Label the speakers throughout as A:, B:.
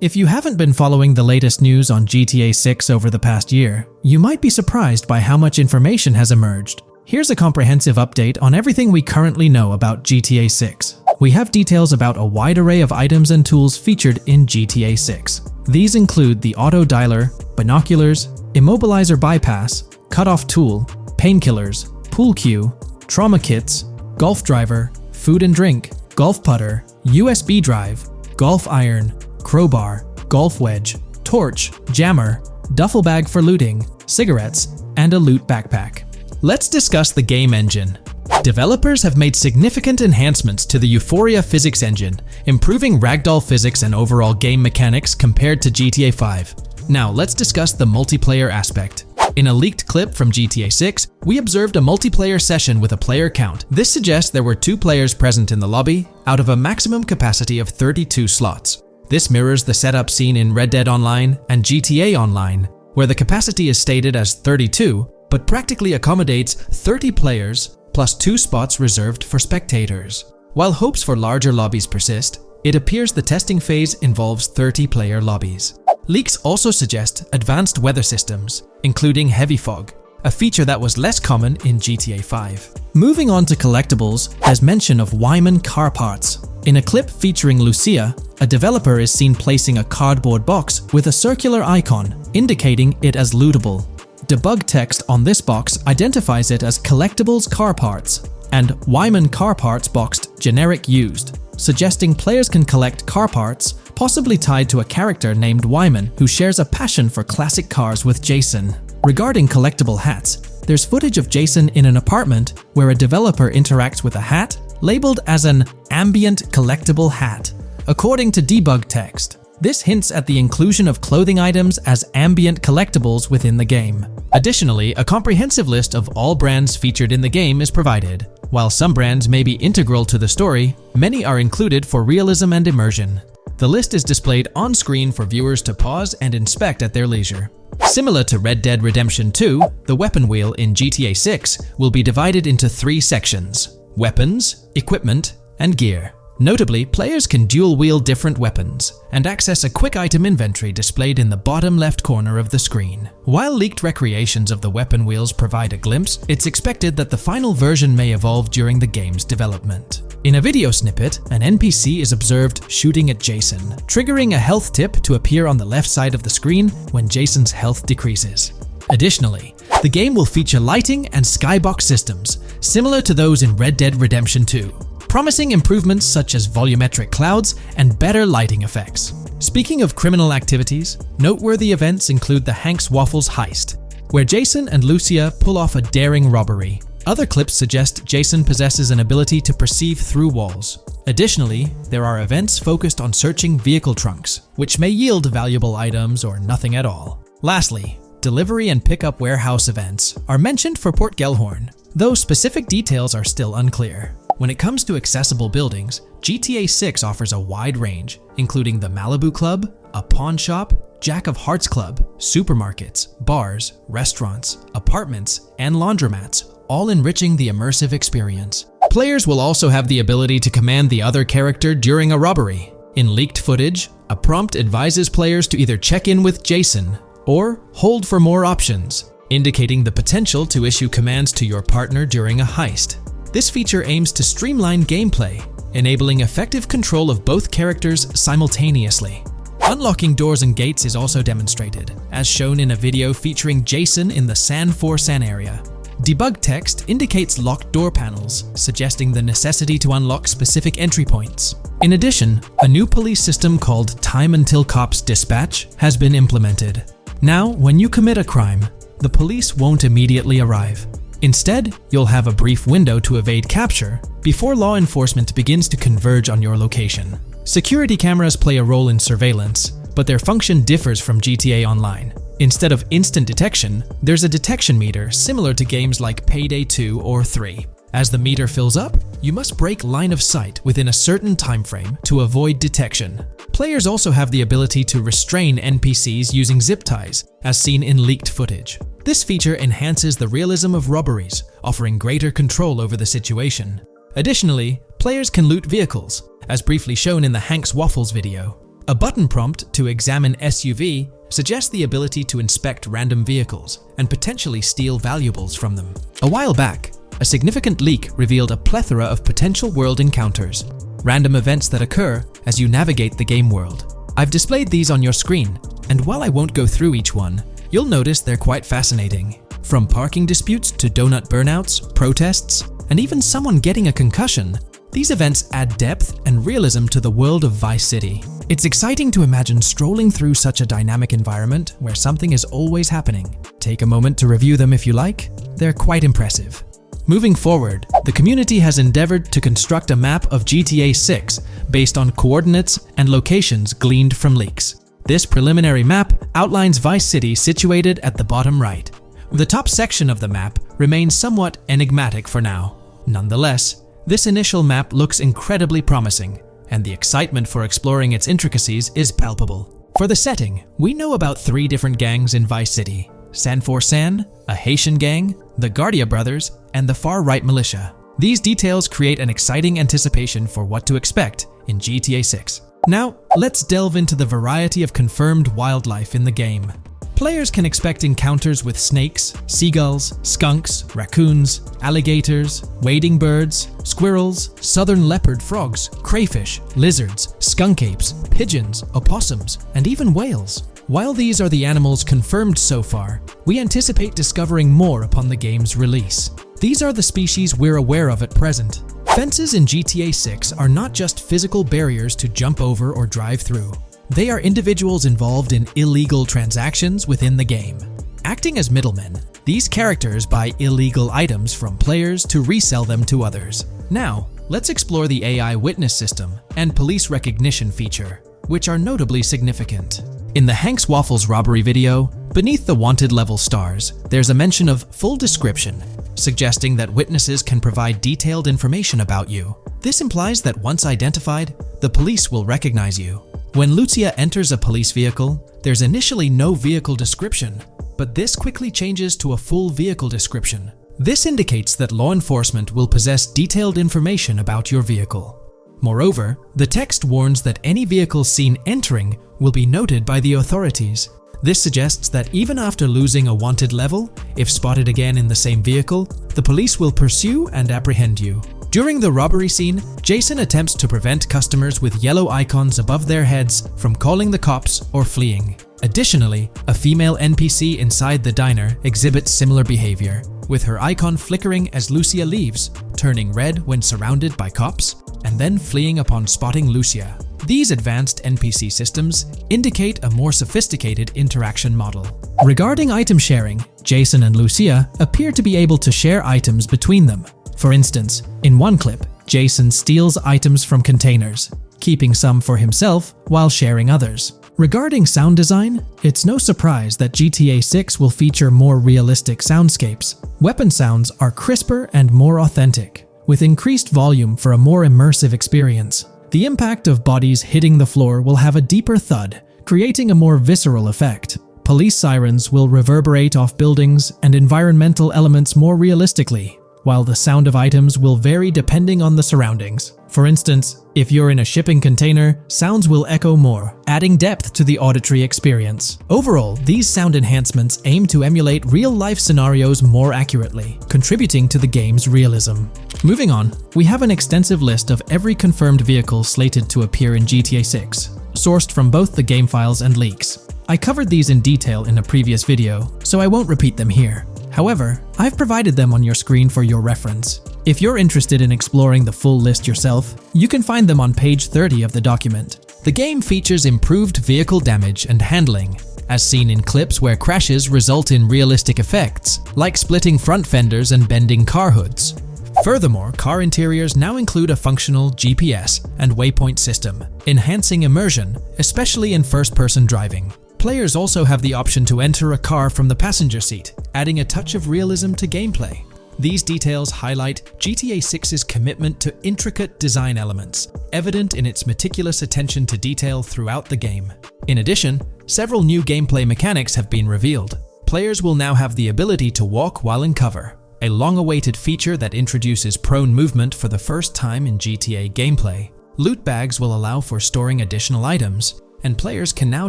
A: If you haven't been following the latest news on GTA 6 over the past year, you might be surprised by how much information has emerged. Here's a comprehensive update on everything we currently know about GTA 6. We have details about a wide array of items and tools featured in GTA 6. These include the auto dialer, binoculars, immobilizer bypass, cutoff tool, painkillers, pool cue, trauma kits, golf driver, food and drink, golf putter, USB drive, golf iron, crowbar, golf wedge, torch, jammer, duffel bag for looting, cigarettes, and a loot backpack. Let's discuss the game engine. Developers have made significant enhancements to the Euphoria physics engine, improving ragdoll physics and overall game mechanics compared to GTA 5. Now let's discuss the multiplayer aspect. In a leaked clip from GTA 6, we observed a multiplayer session with a player count. This suggests there were 2 players present in the lobby, out of a maximum capacity of 32 slots. This mirrors the setup seen in Red Dead Online and GTA Online, where the capacity is stated as 32, but practically accommodates 30 players plus 2 spots reserved for spectators. While hopes for larger lobbies persist, it appears the testing phase involves 30-player lobbies. Leaks also suggest advanced weather systems, including heavy fog, a feature that was less common in GTA 5. Moving on to collectibles, there's mention of Wyman car parts. In a clip featuring Lucia, a developer is seen placing a cardboard box with a circular icon, indicating it as lootable. Debug text on this box identifies it as Collectibles Car Parts and Wyman Car Parts boxed Generic Used, suggesting players can collect car parts, possibly tied to a character named Wyman who shares a passion for classic cars with Jason. Regarding collectible hats, there's footage of Jason in an apartment where a developer interacts with a hat labeled as an ambient collectible hat. According to debug text, this hints at the inclusion of clothing items as ambient collectibles within the game. Additionally, a comprehensive list of all brands featured in the game is provided. While some brands may be integral to the story, many are included for realism and immersion. The list is displayed on screen for viewers to pause and inspect at their leisure. Similar to Red Dead Redemption 2, the weapon wheel in GTA 6 will be divided into 3 sections: weapons, equipment, and gear. Notably, players can dual-wield different weapons and access a quick item inventory displayed in the bottom left corner of the screen. While leaked recreations of the weapon wheels provide a glimpse, it's expected that the final version may evolve during the game's development. In a video snippet, an NPC is observed shooting at Jason, triggering a health tip to appear on the left side of the screen when Jason's health decreases. Additionally, the game will feature lighting and skybox systems, similar to those in Red Dead Redemption 2. Promising improvements such as volumetric clouds and better lighting effects. Speaking of criminal activities, noteworthy events include the Hank's Waffles heist, where Jason and Lucia pull off a daring robbery. Other clips suggest Jason possesses an ability to perceive through walls. Additionally, there are events focused on searching vehicle trunks, which may yield valuable items or nothing at all. Lastly, delivery and pickup warehouse events are mentioned for Port Gellhorn, though specific details are still unclear. When it comes to accessible buildings, GTA 6 offers a wide range, including the Malibu Club, a pawn shop, Jack of Hearts Club, supermarkets, bars, restaurants, apartments, and laundromats, all enriching the immersive experience. Players will also have the ability to command the other character during a robbery. In leaked footage, a prompt advises players to either check in with Jason or hold for more options, indicating the potential to issue commands to your partner during a heist. This feature aims to streamline gameplay, enabling effective control of both characters simultaneously. Unlocking doors and gates is also demonstrated, as shown in a video featuring Jason in the San Forsan area. Debug text indicates locked door panels, suggesting the necessity to unlock specific entry points. In addition, a new police system called Time Until Cops Dispatch has been implemented. Now, when you commit a crime, the police won't immediately arrive. Instead, you'll have a brief window to evade capture before law enforcement begins to converge on your location. Security cameras play a role in surveillance, but their function differs from GTA Online. Instead of instant detection, there's a detection meter similar to games like Payday 2 or 3. As the meter fills up, you must break line of sight within a certain time frame to avoid detection. Players also have the ability to restrain NPCs using zip ties, as seen in leaked footage. This feature enhances the realism of robberies, offering greater control over the situation. Additionally, players can loot vehicles, as briefly shown in the Hank's Waffles video. A button prompt to examine SUV suggests the ability to inspect random vehicles and potentially steal valuables from them. A while back, a significant leak revealed a plethora of potential world encounters, random events that occur as you navigate the game world. I've displayed these on your screen, and while I won't go through each one, you'll notice they're quite fascinating. From parking disputes to donut burnouts, protests, and even someone getting a concussion, these events add depth and realism to the world of Vice City. It's exciting to imagine strolling through such a dynamic environment where something is always happening. Take a moment to review them if you like. They're quite impressive. Moving forward, the community has endeavored to construct a map of GTA 6 based on coordinates and locations gleaned from leaks. This preliminary map outlines Vice City situated at the bottom right. The top section of the map remains somewhat enigmatic for now. Nonetheless, this initial map looks incredibly promising, and the excitement for exploring its intricacies is palpable. For the setting, we know about 3 different gangs in Vice City: San4San, a Haitian gang, the Guardia Brothers, and the far-right militia. These details create an exciting anticipation for what to expect in GTA 6. Now, let's delve into the variety of confirmed wildlife in the game. Players can expect encounters with snakes, seagulls, skunks, raccoons, alligators, wading birds, squirrels, southern leopard frogs, crayfish, lizards, skunk apes, pigeons, opossums, and even whales. While these are the animals confirmed so far, we anticipate discovering more upon the game's release. These are the species we're aware of at present. Fences in GTA 6 are not just physical barriers to jump over or drive through. They are individuals involved in illegal transactions within the game. Acting as middlemen, these characters buy illegal items from players to resell them to others. Now, let's explore the AI witness system and police recognition feature, which are notably significant. In the Hank's Waffles robbery video, beneath the wanted level stars, there's a mention of full description, suggesting that witnesses can provide detailed information about you. This implies that once identified, the police will recognize you. When Lucia enters a police vehicle, there's initially no vehicle description, but this quickly changes to a full vehicle description. This indicates that law enforcement will possess detailed information about your vehicle. Moreover, the text warns that any vehicle seen entering will be noted by the authorities. This suggests that even after losing a wanted level, if spotted again in the same vehicle, the police will pursue and apprehend you. During the robbery scene, Jason attempts to prevent customers with yellow icons above their heads from calling the cops or fleeing. Additionally, a female NPC inside the diner exhibits similar behavior, with her icon flickering as Lucia leaves, turning red when surrounded by cops, and then fleeing upon spotting Lucia. These advanced NPC systems indicate a more sophisticated interaction model. Regarding item sharing, Jason and Lucia appear to be able to share items between them. For instance, in one clip, Jason steals items from containers, keeping some for himself while sharing others. Regarding sound design, it's no surprise that GTA 6 will feature more realistic soundscapes. Weapon sounds are crisper and more authentic, with increased volume for a more immersive experience. The impact of bodies hitting the floor will have a deeper thud, creating a more visceral effect. Police sirens will reverberate off buildings and environmental elements more realistically, while the sound of items will vary depending on the surroundings. For instance, if you're in a shipping container, sounds will echo more, adding depth to the auditory experience. Overall, these sound enhancements aim to emulate real-life scenarios more accurately, contributing to the game's realism. Moving on, we have an extensive list of every confirmed vehicle slated to appear in GTA 6, sourced from both the game files and leaks. I covered these in detail in a previous video, so I won't repeat them here. However, I've provided them on your screen for your reference. If you're interested in exploring the full list yourself, you can find them on page 30 of the document. The game features improved vehicle damage and handling, as seen in clips where crashes result in realistic effects, like splitting front fenders and bending car hoods. Furthermore, car interiors now include a functional GPS and waypoint system, enhancing immersion, especially in first-person driving. Players also have the option to enter a car from the passenger seat, adding a touch of realism to gameplay. These details highlight GTA 6's commitment to intricate design elements, evident in its meticulous attention to detail throughout the game. In addition, several new gameplay mechanics have been revealed. Players will now have the ability to walk while in cover, a long-awaited feature that introduces prone movement for the first time in GTA gameplay. Loot bags will allow for storing additional items, and players can now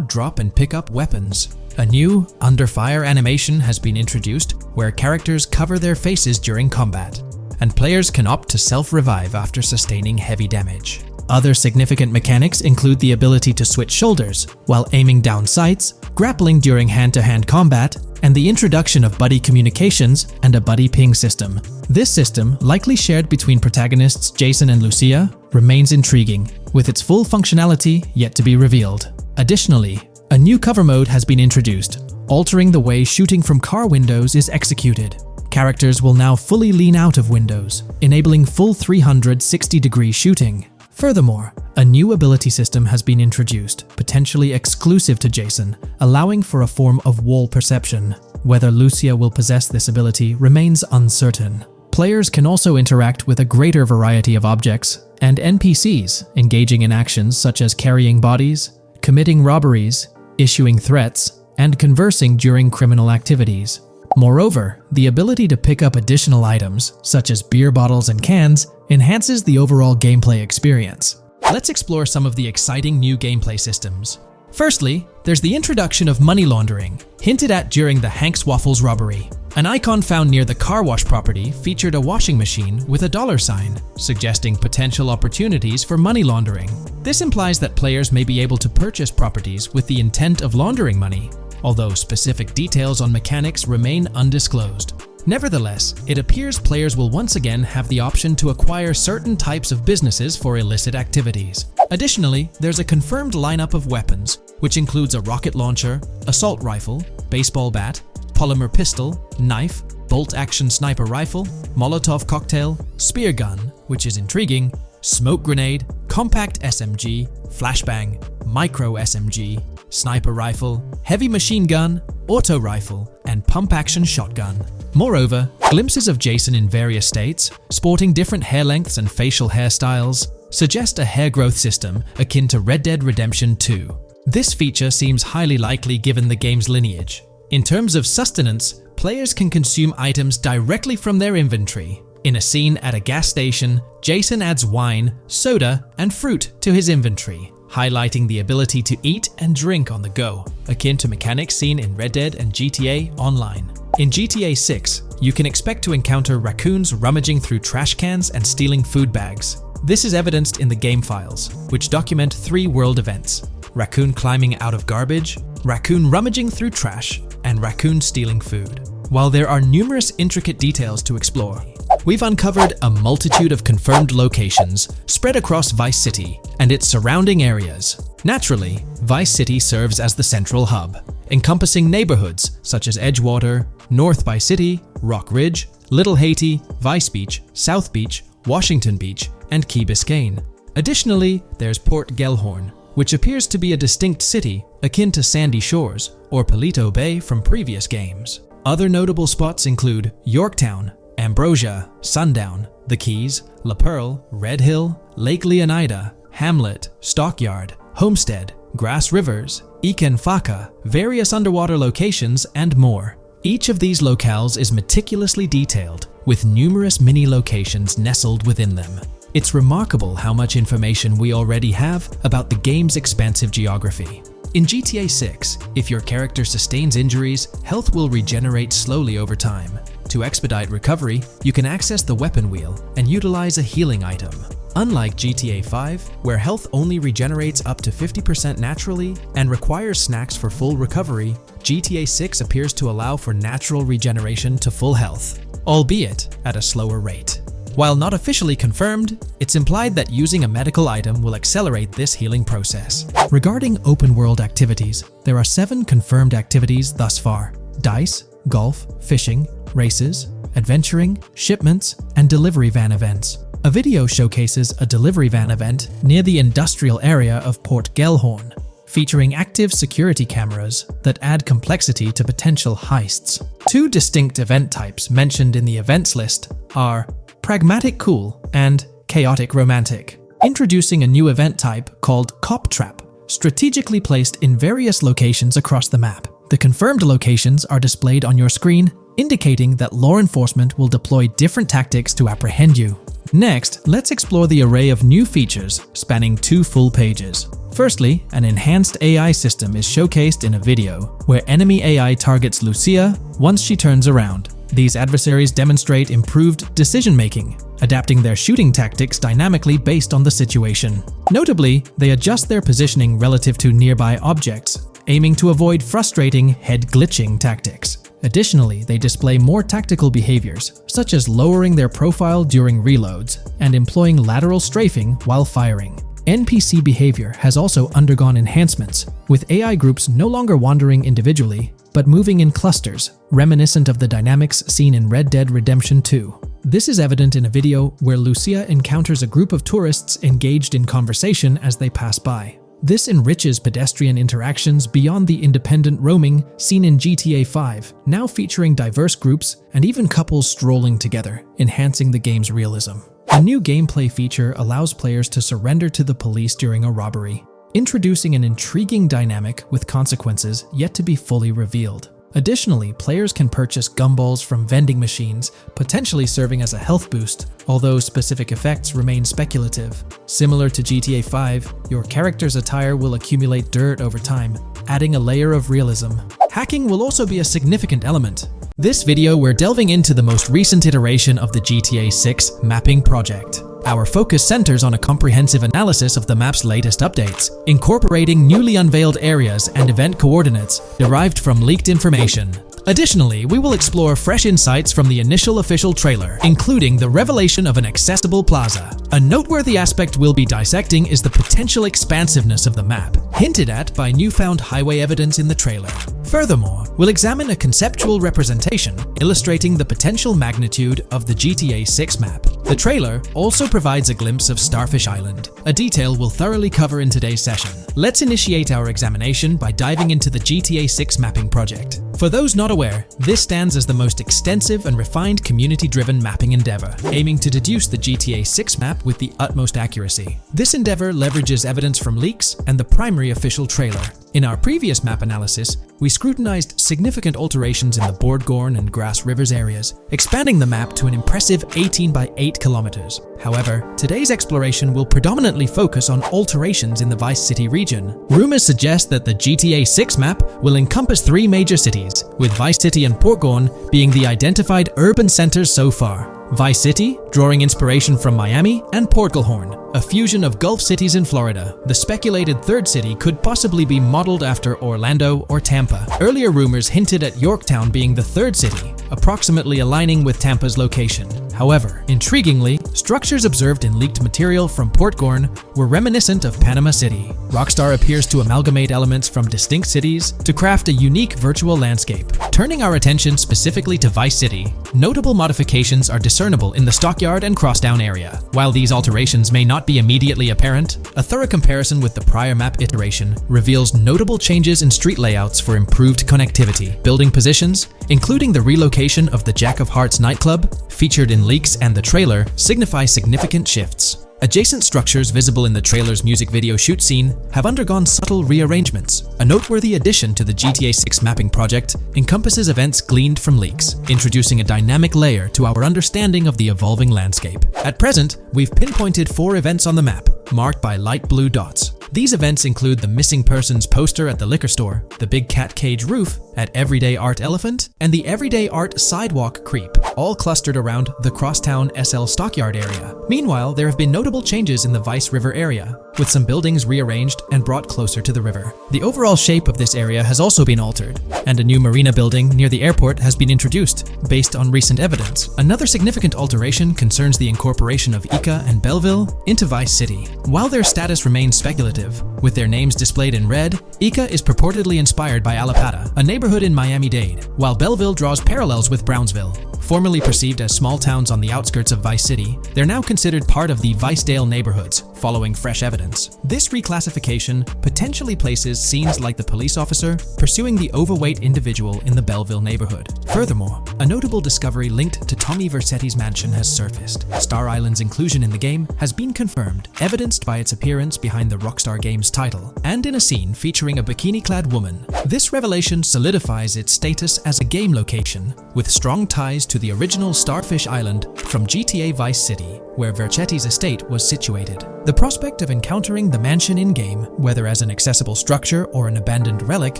A: drop and pick up weapons. A new under fire animation has been introduced where characters cover their faces during combat, and players can opt to self-revive after sustaining heavy damage. Other significant mechanics include the ability to switch shoulders while aiming down sights, grappling during hand-to-hand combat, and the introduction of buddy communications and a buddy ping system. This system, likely shared between protagonists Jason and Lucia, remains intriguing, with its full functionality yet to be revealed. Additionally, a new cover mode has been introduced, altering the way shooting from car windows is executed. Characters will now fully lean out of windows, enabling full 360-degree shooting. Furthermore, a new ability system has been introduced, potentially exclusive to Jason, allowing for a form of wall perception. Whether Lucia will possess this ability remains uncertain. Players can also interact with a greater variety of objects and NPCs, engaging in actions such as carrying bodies, committing robberies, issuing threats, and conversing during criminal activities. Moreover, the ability to pick up additional items, such as beer bottles and cans, enhances the overall gameplay experience. Let's explore some of the exciting new gameplay systems. Firstly, there's the introduction of money laundering, hinted at during the Hank's Waffles robbery. An icon found near the car wash property featured a washing machine with a dollar sign, suggesting potential opportunities for money laundering. This implies that players may be able to purchase properties with the intent of laundering money, although specific details on mechanics remain undisclosed. Nevertheless, it appears players will once again have the option to acquire certain types of businesses for illicit activities. Additionally, there's a confirmed lineup of weapons, which includes a rocket launcher, assault rifle, baseball bat, polymer pistol, knife, bolt-action sniper rifle, Molotov cocktail, spear gun, which is intriguing, smoke grenade, compact SMG, flashbang, micro SMG, sniper rifle, heavy machine gun, auto rifle, and pump-action shotgun. Moreover, glimpses of Jason in various states, sporting different hair lengths and facial hairstyles, suggest a hair growth system akin to Red Dead Redemption 2. This feature seems highly likely given the game's lineage. In terms of sustenance, players can consume items directly from their inventory. In a scene at a gas station, Jason adds wine, soda, and fruit to his inventory, highlighting the ability to eat and drink on the go, akin to mechanics seen in Red Dead and GTA Online. In GTA 6, you can expect to encounter raccoons rummaging through trash cans and stealing food bags. This is evidenced in the game files, which document 3 world events: raccoon climbing out of garbage, raccoon rummaging through trash, and raccoon stealing food. While there are numerous intricate details to explore, we've uncovered a multitude of confirmed locations spread across Vice City and its surrounding areas. Naturally, Vice City serves as the central hub, encompassing neighborhoods such as Edgewater, North Vice City, Rock Ridge, Little Haiti, Vice Beach, South Beach, Washington Beach, and Key Biscayne. Additionally, there's Port Gellhorn, which appears to be a distinct city akin to Sandy Shores or Paleto Bay from previous games. Other notable spots include Yorktown, Ambrosia, Sundown, The Keys, La Pearl, Red Hill, Lake Leonida, Hamlet, Stockyard, Homestead, Grass Rivers, Ikenfaka, various underwater locations, and more. Each of these locales is meticulously detailed, with numerous mini-locations nestled within them. It's remarkable how much information we already have about the game's expansive geography. In GTA 6, if your character sustains injuries, health will regenerate slowly over time. To expedite recovery, you can access the weapon wheel and utilize a healing item. Unlike GTA 5, where health only regenerates up to 50% naturally and requires snacks for full recovery, GTA 6 appears to allow for natural regeneration to full health, albeit at a slower rate. While not officially confirmed, it's implied that using a medical item will accelerate this healing process. Regarding open-world activities, there are 7 confirmed activities thus far: dice, golf, fishing, races, adventuring, shipments, and delivery van events. A video showcases a delivery van event near the industrial area of Port Gellhorn, featuring active security cameras that add complexity to potential heists. 2 distinct event types mentioned in the events list are Pragmatic Cool and Chaotic Romantic, introducing a new event type called Cop Trap, strategically placed in various locations across the map. The confirmed locations are displayed on your screen, indicating that law enforcement will deploy different tactics to apprehend you. Next, let's explore the array of new features spanning 2 full pages. Firstly, an enhanced AI system is showcased in a video, where enemy AI targets Lucia once she turns around. These adversaries demonstrate improved decision-making, adapting their shooting tactics dynamically based on the situation. Notably, they adjust their positioning relative to nearby objects, aiming to avoid frustrating head-glitching tactics. Additionally, they display more tactical behaviors, such as lowering their profile during reloads and employing lateral strafing while firing. NPC behavior has also undergone enhancements, with AI groups no longer wandering individually, but moving in clusters, reminiscent of the dynamics seen in Red Dead Redemption 2. This is evident in a video where Lucia encounters a group of tourists engaged in conversation as they pass by. This enriches pedestrian interactions beyond the independent roaming seen in GTA 5, now featuring diverse groups and even couples strolling together, enhancing the game's realism. A new gameplay feature allows players to surrender to the police during a robbery, introducing an intriguing dynamic with consequences yet to be fully revealed. Additionally, players can purchase gumballs from vending machines, potentially serving as a health boost, although specific effects remain speculative. Similar to GTA 5, your character's attire will accumulate dirt over time, adding a layer of realism. Hacking will also be a significant element. This video, we're delving into the most recent iteration of the GTA 6 mapping project. Our focus centers on a comprehensive analysis of the map's latest updates, incorporating newly unveiled areas and event coordinates derived from leaked information. Additionally, we will explore fresh insights from the initial official trailer, including the revelation of an accessible plaza. A noteworthy aspect we'll be dissecting is the potential expansiveness of the map, hinted at by newfound highway evidence in the trailer. Furthermore, we'll examine a conceptual representation illustrating the potential magnitude of the GTA 6 map. The trailer also provides a glimpse of Starfish Island, a detail we'll thoroughly cover in today's session. Let's initiate our examination by diving into the GTA 6 mapping project. For those not aware, this stands as the most extensive and refined community-driven mapping endeavor, aiming to deduce the GTA 6 map with the utmost accuracy. This endeavor leverages evidence from leaks and the primary official trailer. In our previous map analysis, we scrutinized significant alterations in the Bordgorn and Grass Rivers areas, expanding the map to an impressive 18 by 8 kilometers. However, today's exploration will predominantly focus on alterations in the Vice City region. Rumors suggest that the GTA 6 map will encompass 3 major cities, with Vice City and Portgorn being the identified urban centers so far. Vice City, drawing inspiration from Miami, and Port Gilhorn, a fusion of Gulf cities in Florida. The speculated third city could possibly be modeled after Orlando or Tampa. Earlier rumors hinted at Yorktown being the third city, approximately aligning with Tampa's location. However, intriguingly, structures observed in leaked material from Portgorn were reminiscent of Panama City. Rockstar appears to amalgamate elements from distinct cities to craft a unique virtual landscape. Turning our attention specifically to Vice City, notable modifications are discernible in the Stockyard and Crosstown area. While these alterations may not be immediately apparent, a thorough comparison with the prior map iteration reveals notable changes in street layouts for improved connectivity, building positions, including the relocation of the Jack of Hearts nightclub, featured in leaks and the trailer, signify significant shifts. Adjacent structures visible in the trailer's music video shoot scene have undergone subtle rearrangements. A noteworthy addition to the GTA 6 mapping project encompasses events gleaned from leaks, introducing a dynamic layer to our understanding of the evolving landscape. At present, we've pinpointed 4 events on the map, marked by light blue dots. These events include the missing persons poster at the liquor store, the big cat cage roof at Everyday Art Elephant, and the Everyday Art Sidewalk Creep, all clustered around the Crosstown SL Stockyard area. Meanwhile, there have been notable changes in the Vice River area, with some buildings rearranged and brought closer to the river. The overall shape of this area has also been altered, and a new marina building near the airport has been introduced, based on recent evidence. Another significant alteration concerns the incorporation of Ica and Belleville into Vice City. While their status remains speculative, with their names displayed in red, Ica is purportedly inspired by Allapattah, a neighborhood in Miami-Dade, while Belleville draws parallels with Brownsville. Formerly perceived as small towns on the outskirts of Vice City, they're now considered part of the Vicedale neighborhoods, following fresh evidence. This reclassification potentially places scenes like the police officer pursuing the overweight individual in the Belleville neighborhood. Furthermore, a notable discovery linked to Tommy Vercetti's mansion has surfaced. Star Island's inclusion in the game has been confirmed, evidenced by its appearance behind the Rockstar Games title, and in a scene featuring a bikini-clad woman. This revelation solidifies its status as a game location, with strong ties to the original Starfish Island from GTA Vice City. where Vercetti's estate was situated. The prospect of encountering the mansion in-game, whether as an accessible structure or an abandoned relic,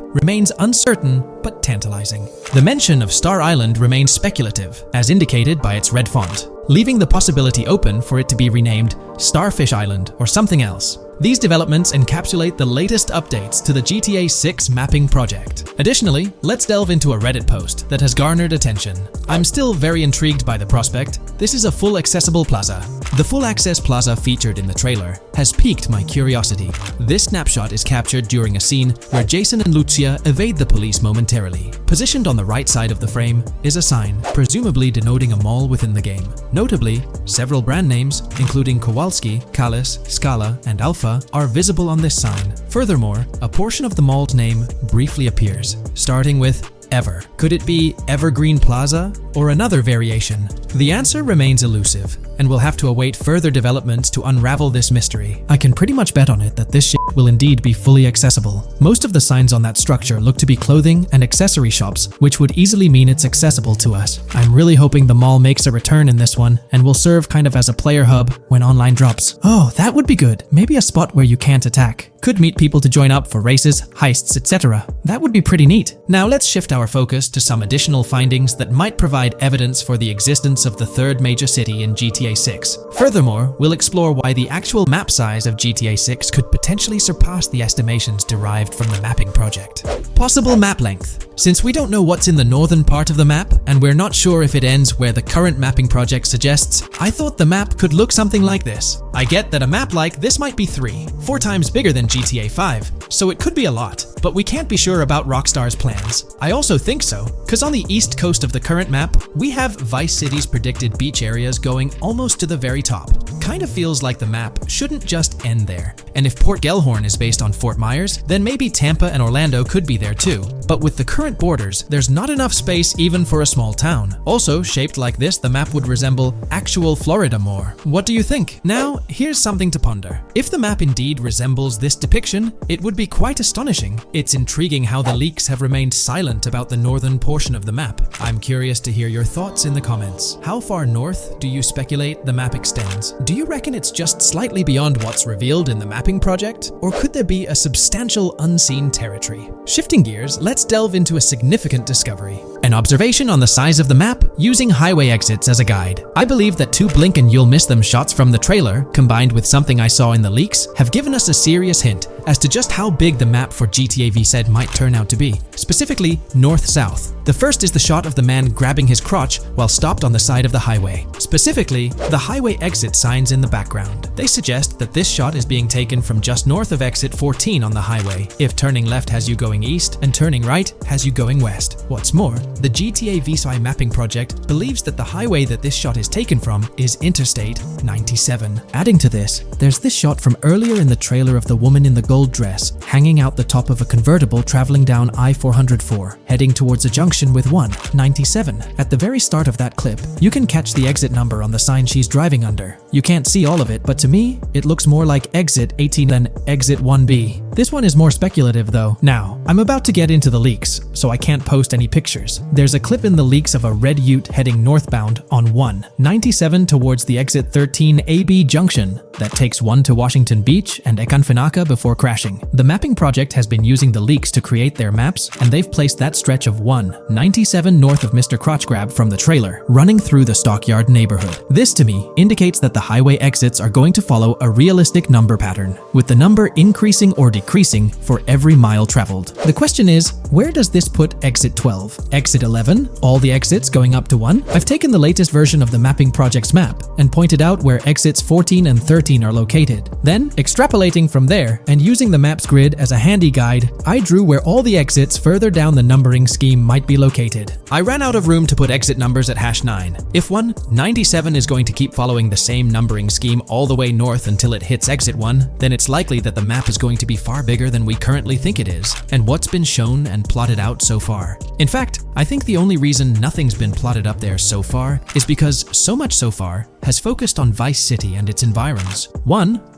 A: remains uncertain but tantalizing. The mention of Star Island remains speculative, as indicated by its red font, leaving the possibility open for it to be renamed Starfish Island or something else. These developments encapsulate the latest updates to the GTA 6 mapping project. Additionally, let's delve into a Reddit post that has garnered attention. I'm still very intrigued by the prospect. This is a full accessible plaza. The full access plaza featured in the trailer has piqued my curiosity. This snapshot is captured during a scene where Jason and Lucia evade the police momentarily. Positioned on the right side of the frame is a sign, presumably denoting a mall within the game. Notably, several brand names, including Kowalski, Callis, Scala, and Alpha, are visible on this sign. Furthermore, a portion of the mall's name briefly appears, starting with Ever. Could it be Evergreen Plaza or another variation? The answer remains elusive, and we'll have to await further developments to unravel this mystery. I can pretty much bet on it that this shit will indeed be fully accessible. Most of the signs on that structure look to be clothing and accessory shops, which would easily mean it's accessible to us. I'm really hoping the mall makes a return in this one and will serve kind of as a player hub when online drops. Oh, that would be good. Maybe a spot where you can't attack. Could meet people to join up for races, heists, etc. That would be pretty neat. Now let's shift our focus to some additional findings that might provide evidence for the existence of the third major city in GTA 6. Furthermore, we'll explore why the actual map size of GTA 6 could potentially surpass the estimations derived from the mapping project. Possible map length. Since we don't know what's in the northern part of the map, and we're not sure if it ends where the current mapping project suggests, I thought the map could look something like this. I get that a map like this might be 4 times bigger than GTA 5, so it could be a lot, but we can't be sure about Rockstar's plans. I also think so, because on the east coast of the current map, we have Vice City's predicted beach areas going almost to the very top. Kind of feels like the map shouldn't just end there. And if Port Gellhorn is based on Fort Myers, then maybe Tampa and Orlando could be there too. But with the current borders, there's not enough space even for a small town. Also, shaped like this, the map would resemble actual Florida more. What do you think? Now, here's something to ponder. If the map indeed resembles this depiction, it would be quite astonishing. It's intriguing how the leaks have remained silent about the northern portion of the map. I'm curious to hear your thoughts in the comments. How far north do you speculate the map extends? Do you reckon it's just slightly beyond what's revealed in the mapping project? Or could there be a substantial unseen territory? Shifting gears, let's delve into a significant discovery. An observation on the size of the map using highway exits as a guide. I believe that 2 blink and you'll miss them shots from the trailer, combined with something I saw in the leaks, have given us a serious hint as to just how big the map for GTA VZ might turn out to be. Specifically, north-south. The first is the shot of the man grabbing his crotch while stopped on the side of the highway. Specifically, the highway exit signs in the background. They suggest that this shot is being taken from just north of exit 14 on the highway, if turning left has you going east and turning right has you going west. What's more, the GTA VSI mapping project believes that the highway that this shot is taken from is Interstate 97. Adding to this, there's this shot from earlier in the trailer of the woman in the gold dress hanging out the top of a convertible traveling down I-404, heading towards a junction with 197. At the very start of that clip, you can catch the exit number on the sign she's driving under. You can't see all of it, but to me, it looks more like exit 18 than exit 1B. This one is more speculative though. Now, I'm about to get into the leaks, so I can't post any pictures. There's a clip in the leaks of a red ute heading northbound on 197 towards the exit 13 AB junction that takes 1 to Washington Beach and Ekanfinaka before crashing. The mapping project has been using the leaks to create their maps, and they've placed that stretch of 197 north of Mr. Crotch Grab from the trailer, running through the Stockyard neighborhood. This to me indicates that the highway exits are going to follow a realistic number pattern, with the number increasing or decreasing for every mile traveled. The question is, where does this put exit 12? Exit 11? All the exits going up to 1? I've taken the latest version of the mapping project's map and pointed out where exits 14 and 13 are located. Then, extrapolating from there and using the map's grid as a handy guide, I drew where all the exits further down the numbering scheme might be located. I ran out of room to put exit numbers at #9. If 197 is going to keep following the same numbering scheme all the way north until it hits exit 1, then it's likely that the map is going to be far bigger than we currently think it is, and what's been shown and plotted out so far. In fact, I think the only reason nothing's been plotted up there so far is because so much so far has focused on Vice City and its environs.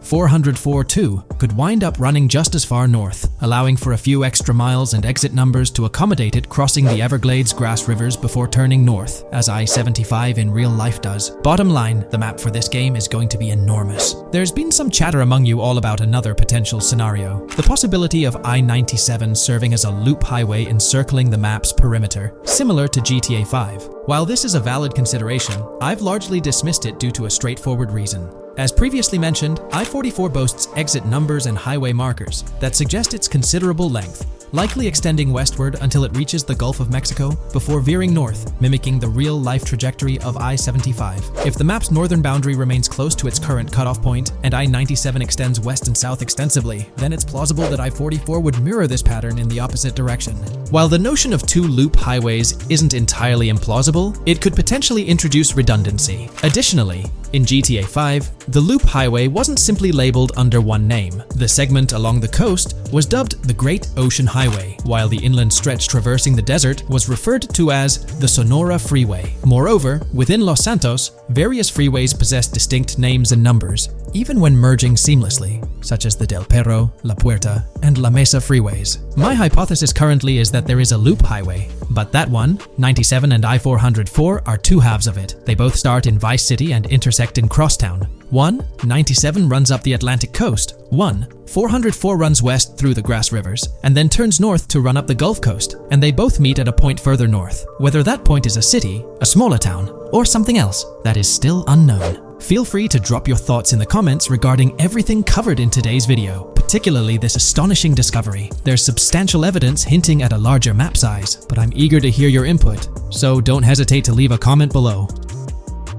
A: 404-2 could wind up running just as far north, allowing for a few extra miles and exit numbers to accommodate it crossing the Everglades grass rivers before turning north, as I-75 in real life does. Bottom line, the map for this game is going to be enormous. There's been some chatter among you all about another potential scenario, the possibility of I-97 serving as a loop highway encircling the map's perimeter, similar to GTA 5. While this is a valid consideration, I've largely dismissed it due to a straightforward reason. As previously mentioned, I-44 boasts exit numbers and highway markers that suggest its considerable length, likely extending westward until it reaches the Gulf of Mexico before veering north, mimicking the real-life trajectory of I-75. If the map's northern boundary remains close to its current cutoff point and I-97 extends west and south extensively, then it's plausible that I-44 would mirror this pattern in the opposite direction. While the notion of two loop highways isn't entirely implausible, it could potentially introduce redundancy. Additionally, in GTA 5, the loop highway wasn't simply labeled under one name. The segment along the coast was dubbed the Great Ocean Highway, while the inland stretch traversing the desert was referred to as the Sonora Freeway. Moreover, within Los Santos, various freeways possess distinct names and numbers, even when merging seamlessly, such as the Del Perro, La Puerta, and La Mesa freeways. My hypothesis currently is that there is a loop highway, but that one, 97 and I-404, are two halves of it. They both start in Vice City and intersect in Crosstown. 97 runs up the Atlantic coast. 404 runs west through the grass rivers, and then turns north to run up the Gulf Coast, and they both meet at a point further north. Whether that point is a city, a smaller town, or something else, that is still unknown. Feel free to drop your thoughts in the comments regarding everything covered in today's video, particularly this astonishing discovery. There's substantial evidence hinting at a larger map size, but I'm eager to hear your input, so don't hesitate to leave a comment below.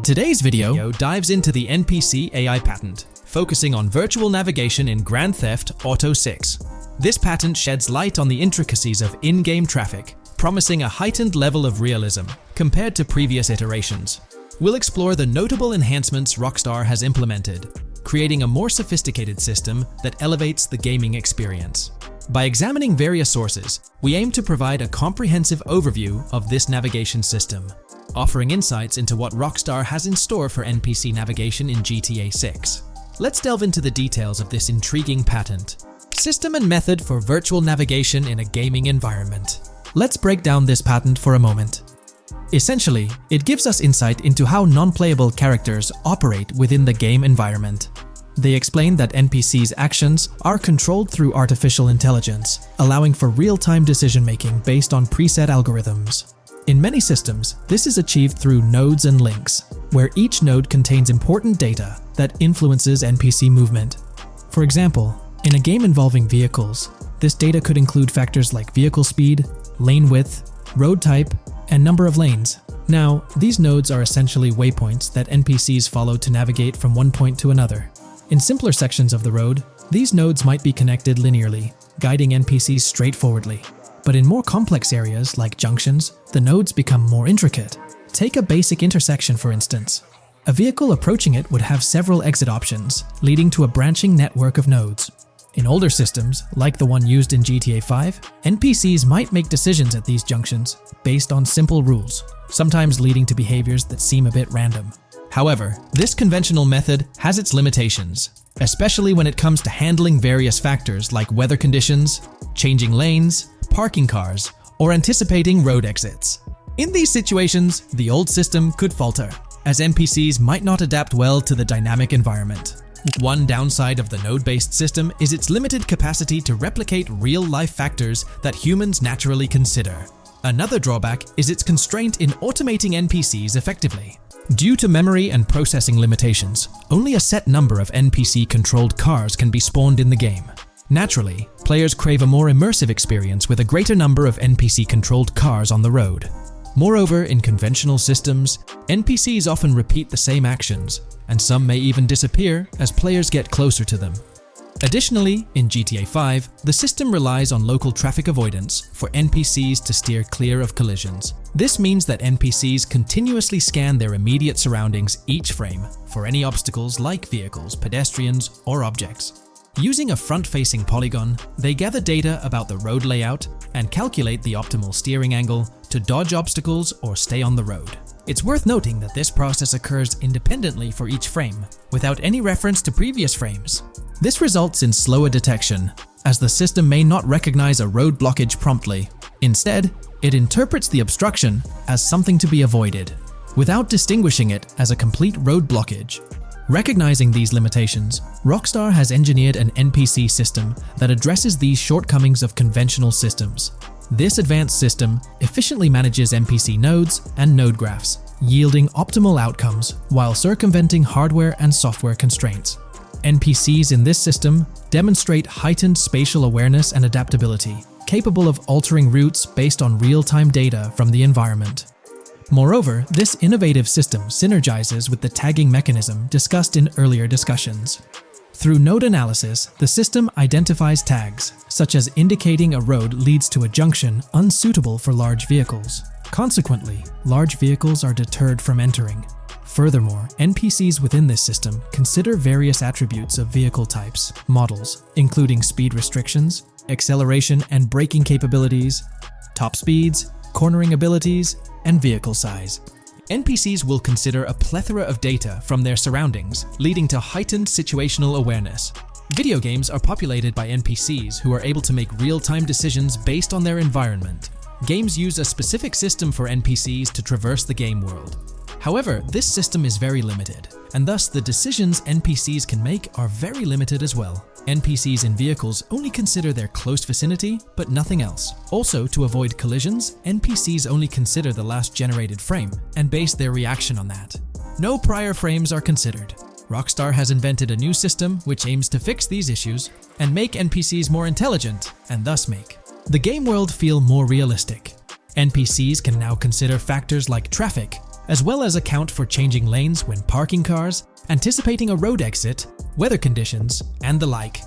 A: Today's video dives into the NPC AI patent, focusing on virtual navigation in Grand Theft Auto 6. This patent sheds light on the intricacies of in-game traffic, promising a heightened level of realism compared to previous iterations. We'll explore the notable enhancements Rockstar has implemented, creating a more sophisticated system that elevates the gaming experience. By examining various sources, we aim to provide a comprehensive overview of this navigation system, offering insights into what Rockstar has in store for NPC navigation in GTA 6. Let's delve into the details of this intriguing patent. System and method for virtual navigation in a gaming environment. Let's break down this patent for a moment. Essentially, it gives us insight into how non-playable characters operate within the game environment. They explain that NPCs' actions are controlled through artificial intelligence, allowing for real-time decision-making based on preset algorithms. In many systems, this is achieved through nodes and links, where each node contains important data that influences NPC movement. For example, in a game involving vehicles, this data could include factors like vehicle speed, lane width, road type, and number of lanes. Now, these nodes are essentially waypoints that NPCs follow to navigate from one point to another. In simpler sections of the road, these nodes might be connected linearly, guiding NPCs straightforwardly. But in more complex areas, like junctions, the nodes become more intricate. Take a basic intersection, for instance. A vehicle approaching it would have several exit options, leading to a branching network of nodes. In older systems, like the one used in GTA 5, NPCs might make decisions at these junctions based on simple rules, sometimes leading to behaviors that seem a bit random. However, this conventional method has its limitations, especially when it comes to handling various factors like weather conditions, changing lanes, parking cars, or anticipating road exits. In these situations, the old system could falter, as NPCs might not adapt well to the dynamic environment. One downside of the node-based system is its limited capacity to replicate real-life factors that humans naturally consider. Another drawback is its constraint in automating NPCs effectively. Due to memory and processing limitations, only a set number of NPC-controlled cars can be spawned in the game. Naturally, players crave a more immersive experience with a greater number of NPC-controlled cars on the road. Moreover, in conventional systems, NPCs often repeat the same actions, and some may even disappear as players get closer to them. Additionally, in GTA 5, the system relies on local traffic avoidance for NPCs to steer clear of collisions. This means that NPCs continuously scan their immediate surroundings each frame for any obstacles like vehicles, pedestrians, or objects. Using a front-facing polygon, they gather data about the road layout and calculate the optimal steering angle to to dodge obstacles or stay on the road. It's worth noting that this process occurs independently for each frame, without any reference to previous frames. This results in slower detection, as the system may not recognize a road blockage promptly. Instead, it interprets the obstruction as something to be avoided, without distinguishing it as a complete road blockage. Recognizing these limitations, Rockstar has engineered an NPC system that addresses these shortcomings of conventional systems. This advanced system efficiently manages NPC nodes and node graphs, yielding optimal outcomes while circumventing hardware and software constraints. NPCs in this system demonstrate heightened spatial awareness and adaptability, capable of altering routes based on real-time data from the environment. Moreover, this innovative system synergizes with the tagging mechanism discussed in earlier discussions. Through node analysis, the system identifies tags, such as indicating a road leads to a junction unsuitable for large vehicles. Consequently, large vehicles are deterred from entering. Furthermore, NPCs within this system consider various attributes of vehicle types, models, including speed restrictions, acceleration and braking capabilities, top speeds, cornering abilities, and vehicle size. NPCs will consider a plethora of data from their surroundings, leading to heightened situational awareness. Video games are populated by NPCs who are able to make real-time decisions based on their environment. Games use a specific system for NPCs to traverse the game world. However, this system is very limited, and thus the decisions NPCs can make are very limited as well. NPCs in vehicles only consider their close vicinity, but nothing else. Also, to avoid collisions, NPCs only consider the last generated frame and base their reaction on that. No prior frames are considered. Rockstar has invented a new system which aims to fix these issues and make NPCs more intelligent, and thus make the game world feel more realistic. NPCs can now consider factors like traffic, as well as account for changing lanes when parking cars, anticipating a road exit, weather conditions, and the like.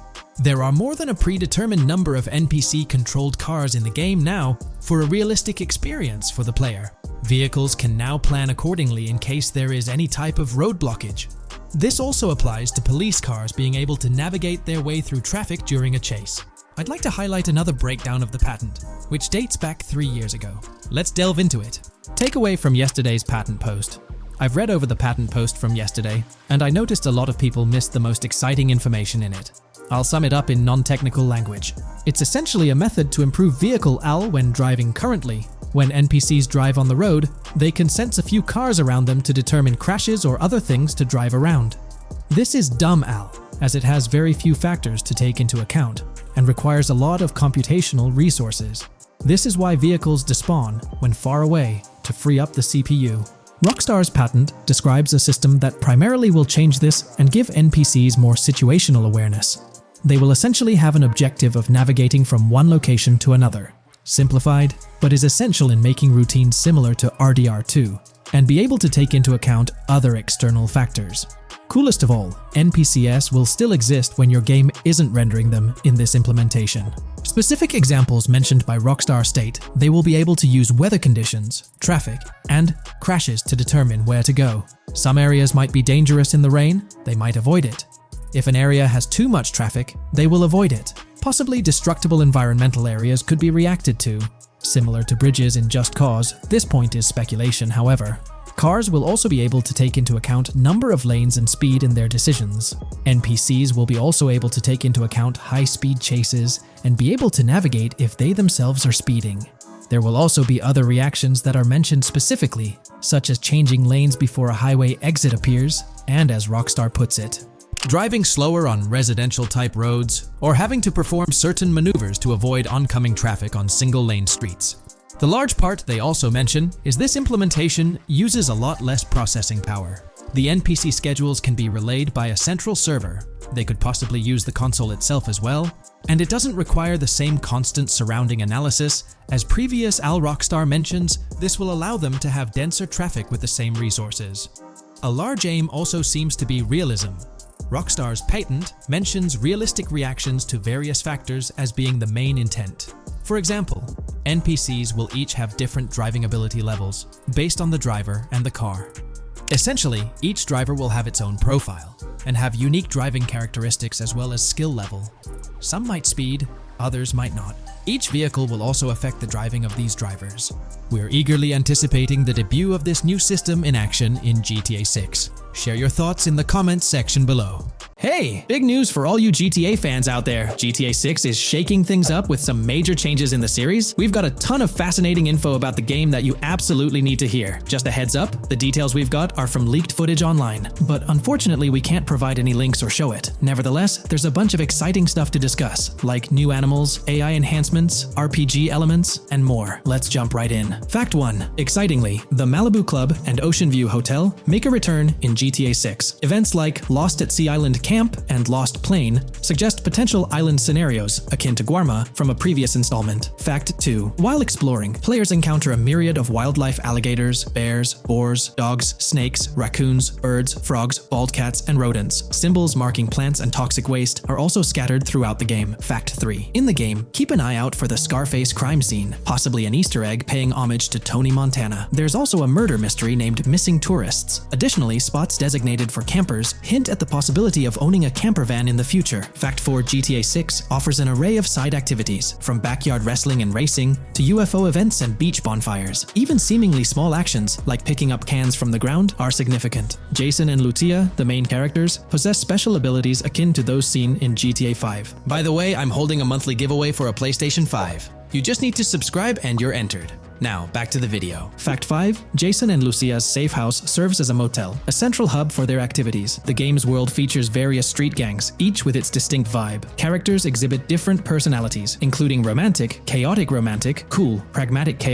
A: There are more than a predetermined number of NPC-controlled cars in the game now for a realistic experience for the player. Vehicles can now plan accordingly in case there is any type of road blockage. This also applies to police cars being able to navigate their way through traffic during a chase. I'd like to highlight another breakdown of the patent, which dates back 3 years ago. Let's delve into it. Takeaway from yesterday's patent post. I've read over the patent post from yesterday, and I noticed a lot of people missed the most exciting information in it. I'll sum it up in non-technical language. It's essentially a method to improve vehicle AL when driving currently. When NPCs drive on the road, they can sense a few cars around them to determine crashes or other things to drive around. This is dumb AL, as it has very few factors to take into account, and requires a lot of computational resources. This is why vehicles despawn when far away to free up the CPU. Rockstar's patent describes a system that primarily will change this and give NPCs more situational awareness. They will essentially have an objective of navigating from one location to another. Simplified, but is essential in making routines similar to RDR2, and be able to take into account other external factors. Coolest of all, NPCs will still exist when your game isn't rendering them in this implementation. Specific examples mentioned by Rockstar state they will be able to use weather conditions, traffic, and crashes to determine where to go. Some areas might be dangerous in the rain, they might avoid it. If an area has too much traffic, they will avoid it. Possibly destructible environmental areas could be reacted to. Similar to bridges in Just Cause, this point is speculation, however. Cars will also be able to take into account number of lanes and speed in their decisions. NPCs will be also able to take into account high-speed chases and be able to navigate if they themselves are speeding. There will also be other reactions that are mentioned specifically, such as changing lanes before a highway exit appears, and as Rockstar puts it, driving slower on residential-type roads, or having to perform certain maneuvers to avoid oncoming traffic on single-lane streets. The large part they also mention is this implementation uses a lot less processing power. The NPC schedules can be relayed by a central server. They could possibly use the console itself as well, and it doesn't require the same constant surrounding analysis. As previous AL Rockstar mentions, this will allow them to have denser traffic with the same resources. A large aim also seems to be realism. Rockstar's patent mentions realistic reactions to various factors as being the main intent. For example, NPCs will each have different driving ability levels based on the driver and the car. Essentially, each driver will have its own profile and have unique driving characteristics as well as skill level. Some might speed, others might not. Each vehicle will also affect the driving of these drivers. We're eagerly anticipating the debut of this new system in action in GTA 6. Share your thoughts in the comments section below. Hey, big news for all you GTA fans out there. GTA 6 is shaking things up with some major changes in the series. We've got a ton of fascinating info about the game that you absolutely need to hear. Just a heads up, the details we've got are from leaked footage online, but unfortunately we can't provide any links or show it. Nevertheless, there's a bunch of exciting stuff to discuss, like new animals, AI enhancements, RPG elements, and more. Let's jump right in. Fact 1. Excitingly, the Malibu Club and Ocean View Hotel make a return in GTA 6. Events like Lost at Sea Island Camp and Lost Plane suggest potential island scenarios akin to Guarma from a previous installment. Fact 2. While exploring, players encounter a myriad of wildlife: alligators, bears, boars, dogs, snakes, raccoons, birds, frogs, bald cats, and rodents. Symbols marking plants and toxic waste are also scattered throughout the game. Fact 3. In the game, keep an eye out for the Scarface crime scene, possibly an Easter egg paying homage to Tony Montana. There's also a murder mystery named Missing Tourists. Additionally, spots designated for campers hint at the possibility of owning a camper van in the future. Fact 4. GTA 6 offers an array of side activities, from backyard wrestling and racing to UFO events and beach bonfires. Even seemingly small actions, like picking up cans from the ground, are significant. Jason and Lucia, the main characters, possess special abilities akin to those seen in GTA 5. By the way, I'm holding a monthly giveaway for a PlayStation 5. You just need to subscribe and you're entered. Now, back to the video. Fact 5. Jason and Lucia's safe house serves as a motel, a central hub for their activities. The game's world features various street gangs, each with its distinct vibe. Characters exhibit different personalities, including romantic, chaotic, cool, pragmatic,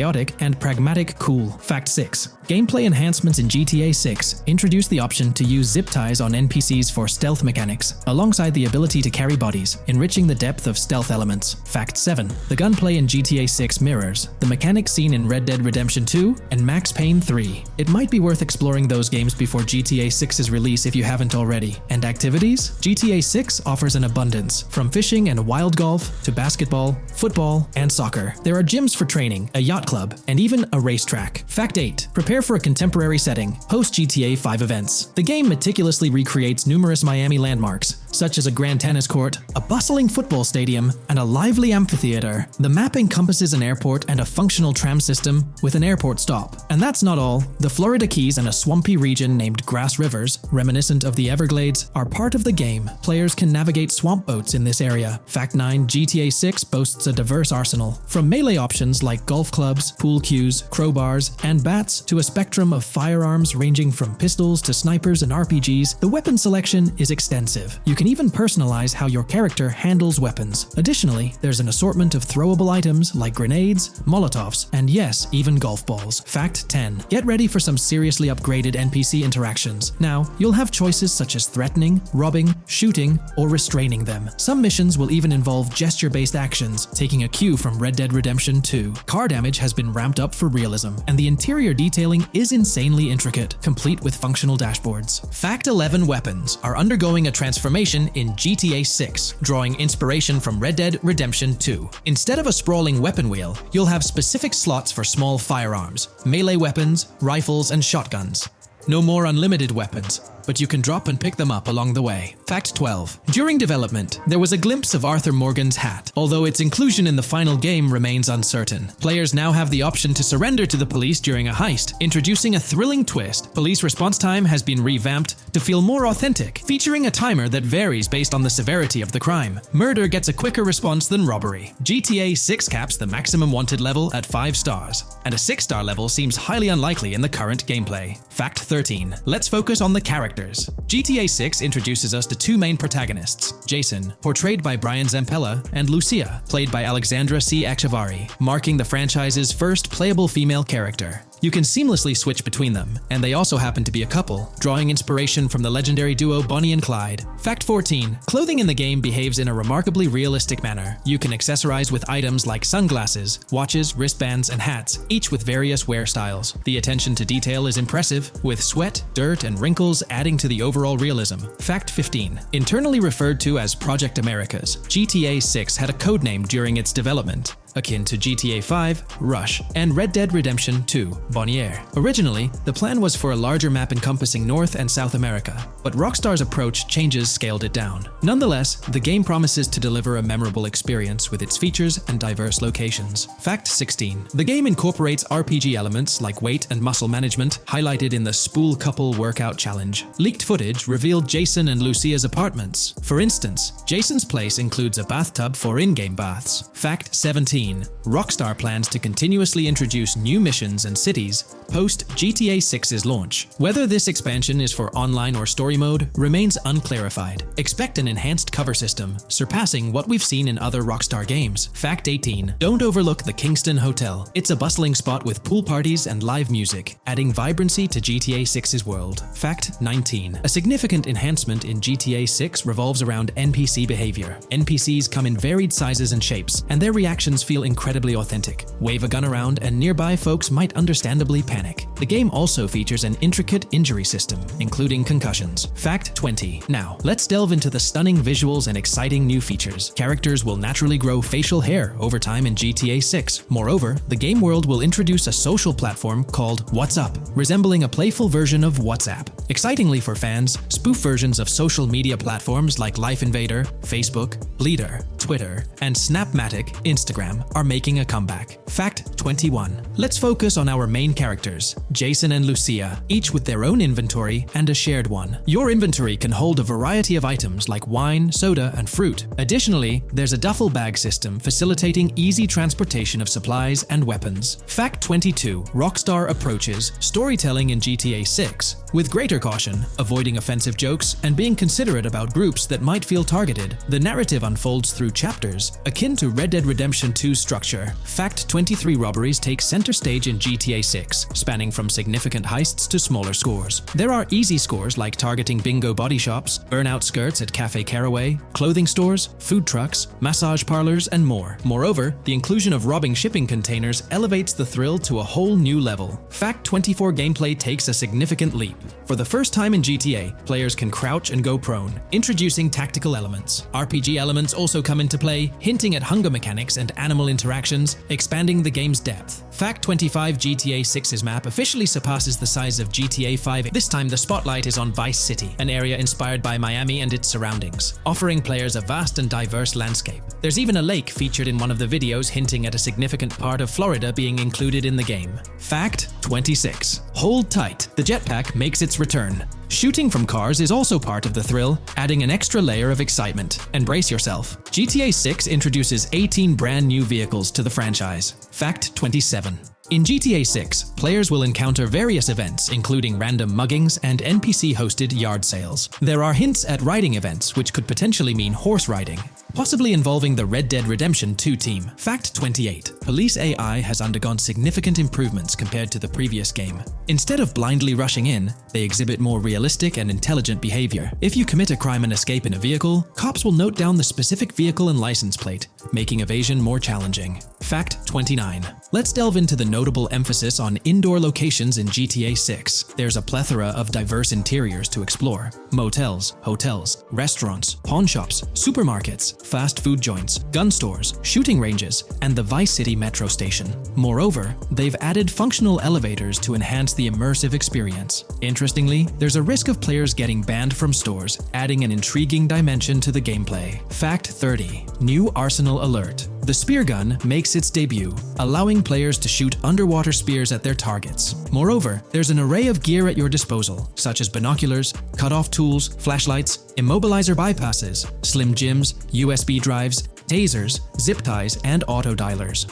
A: and pragmatic cool. Fact 6. Gameplay enhancements in GTA 6 introduce the option to use zip ties on NPCs for stealth mechanics, alongside the ability to carry bodies, enriching the depth of stealth elements. Fact 7. The gunplay in GTA 6 mirrors the mechanics seen in Red Dead Redemption 2 and Max Payne 3. It might be worth exploring those games before GTA 6's release if you haven't already. And activities? GTA 6 offers an abundance, from fishing and wild golf to basketball, football, and soccer. There are gyms for training, a yacht club, and even a racetrack. Fact 8. Prepare for a contemporary setting, post-GTA 5 events. The game meticulously recreates numerous Miami landmarks, such as a grand tennis court, a bustling football stadium, and a lively amphitheater. The map encompasses an airport and a functional tram system with an airport stop. And that's not all. The Florida Keys and a swampy region named Grass Rivers, reminiscent of the Everglades, are part of the game. Players can navigate swamp boats in this area. Fact 9. GTA 6 boasts a diverse arsenal, from melee options like golf clubs, pool cues, crowbars, and bats to a spectrum of firearms ranging from pistols to snipers and RPGs. The weapon selection is extensive. You can even personalize how your character handles weapons. Additionally, there's an assortment of throwable items like grenades, Molotovs, and yes, even golf balls. Fact 10. Get ready for some seriously upgraded NPC interactions. Now, you'll have choices such as threatening, robbing, shooting, or restraining them. Some missions will even involve gesture-based actions, taking a cue from Red Dead Redemption 2. Car damage has been ramped up for realism, and the interior detailing is insanely intricate, complete with functional dashboards. Fact 11. Weapons are undergoing a transformation in GTA 6, drawing inspiration from Red Dead Redemption 2. Instead of a sprawling weapon wheel, you'll have specific slots for small firearms, melee weapons, rifles, and shotguns. No more unlimited weapons, but you can drop and pick them up along the way. Fact 12. During development, there was a glimpse of Arthur Morgan's hat, although its inclusion in the final game remains uncertain. Players now have the option to surrender to the police during a heist, introducing a thrilling twist. Police response time has been revamped to feel more authentic, featuring a timer that varies based on the severity of the crime. Murder gets a quicker response than robbery. GTA 6 caps the maximum wanted level at 5 stars, and a 6-star level seems highly unlikely in the current gameplay. Fact 13. Let's focus on the characters. GTA 6 introduces us to two main protagonists, Jason, portrayed by Brian Zampella, and Lucia, played by Alexandra C. Echevarri, marking the franchise's first playable female character. You can seamlessly switch between them, and they also happen to be a couple, drawing inspiration from the legendary duo Bonnie and Clyde. Fact 14. Clothing in the game behaves in a remarkably realistic manner. You can accessorize with items like sunglasses, watches, wristbands, and hats, each with various wear styles. The attention to detail is impressive, with sweat, dirt, and wrinkles adding to the overall realism. Fact 15. Internally referred to as Project Americas, GTA 6 had a codename during its development. akin to GTA 5, Rush, and Red Dead Redemption 2, Bonnier. Originally, the plan was for a larger map encompassing North and South America, but Rockstar's approach changes scaled it down. Nonetheless, the game promises to deliver a memorable experience with its features and diverse locations. Fact 16. The game incorporates RPG elements like weight and muscle management, highlighted in the Spool Couple Workout Challenge. Leaked footage revealed Jason and Lucia's apartments. For instance, Jason's place includes a bathtub for in-game baths. Fact 17. Rockstar plans to continuously introduce new missions and cities post GTA 6's launch. Whether this expansion is for online or story mode remains unclarified. Expect an enhanced cover system, surpassing what we've seen in other Rockstar games. Fact 18. Don't overlook the Kingston Hotel. It's a bustling spot with pool parties and live music, adding vibrancy to GTA 6's world. Fact 19. A significant enhancement in GTA 6 revolves around NPC behavior. NPCs come in varied sizes and shapes, and their reactions feel incredibly authentic. Wave a gun around and nearby folks might understandably panic. The game also features an intricate injury system, including concussions. Fact 20. Now, let's delve into the stunning visuals and exciting new features. Characters will naturally grow facial hair over time in GTA 6. Moreover, the game world will introduce a social platform called WhatsUp, resembling a playful version of WhatsApp. Excitingly for fans, spoof versions of social media platforms like Life Invader, Facebook, Bleeder, Twitter, and Snapmatic, Instagram, are making a comeback. Fact 21. Let's focus on our main characters, Jason and Lucia, each with their own inventory and a shared one. Your inventory can hold a variety of items like wine, soda, and fruit. Additionally, there's a duffel bag system facilitating easy transportation of supplies and weapons. Fact 22. Rockstar approaches storytelling in GTA 6 with greater caution, avoiding offensive jokes and being considerate about groups that might feel targeted. The narrative unfolds through chapters, akin to Red Dead Redemption 2's structure. Fact 23. Robberies take center stage in GTA 6, spanning from significant heists to smaller scores. There are easy scores like targeting bingo body shops, burnout skirts at Cafe Caraway, clothing stores, food trucks, massage parlors, and more. Moreover, the inclusion of robbing shipping containers elevates the thrill to a whole new level. Fact 24. Gameplay takes a significant leap. For the first time in GTA, players can crouch and go prone, introducing tactical elements. RPG elements also come into play, hinting at hunger mechanics and animal interactions, expanding the game's depth. Fact 25. GTA 6's map officially surpasses the size of GTA 5. This time the spotlight is on Vice City, an area inspired by Miami and its surroundings, offering players a vast and diverse landscape. There's even a lake featured in one of the videos, hinting at a significant part of Florida being included in the game. Fact 26. Hold tight, the jetpack makes its return. Shooting from cars is also part of the thrill, adding an extra layer of excitement. And brace yourself. GTA 6 introduces 18 brand new vehicles to the franchise. Fact 27. In GTA 6, players will encounter various events, including random muggings and NPC-hosted yard sales. There are hints at riding events, which could potentially mean horse riding, possibly involving the Red Dead Redemption 2 team. Fact 28. Police AI has undergone significant improvements compared to the previous game. Instead of blindly rushing in, they exhibit more realistic and intelligent behavior. If you commit a crime and escape in a vehicle, cops will note down the specific vehicle and license plate, making evasion more challenging. Fact 29. Let's delve into the notable emphasis on indoor locations in GTA 6. There's a plethora of diverse interiors to explore. Motels, hotels, restaurants, pawn shops, supermarkets, fast food joints, gun stores, shooting ranges, and the Vice City metro station. Moreover, they've added functional elevators to enhance the immersive experience. Interestingly, there's a risk of players getting banned from stores, adding an intriguing dimension to the gameplay. Fact 30. New Arsenal Alert. The spear gun makes its debut, allowing players to shoot underwater spears at their targets. Moreover, there's an array of gear at your disposal, such as binoculars, cut-off tools, flashlights, immobilizer bypasses, slim jims, USB drives, tasers, zip ties, and auto dialers.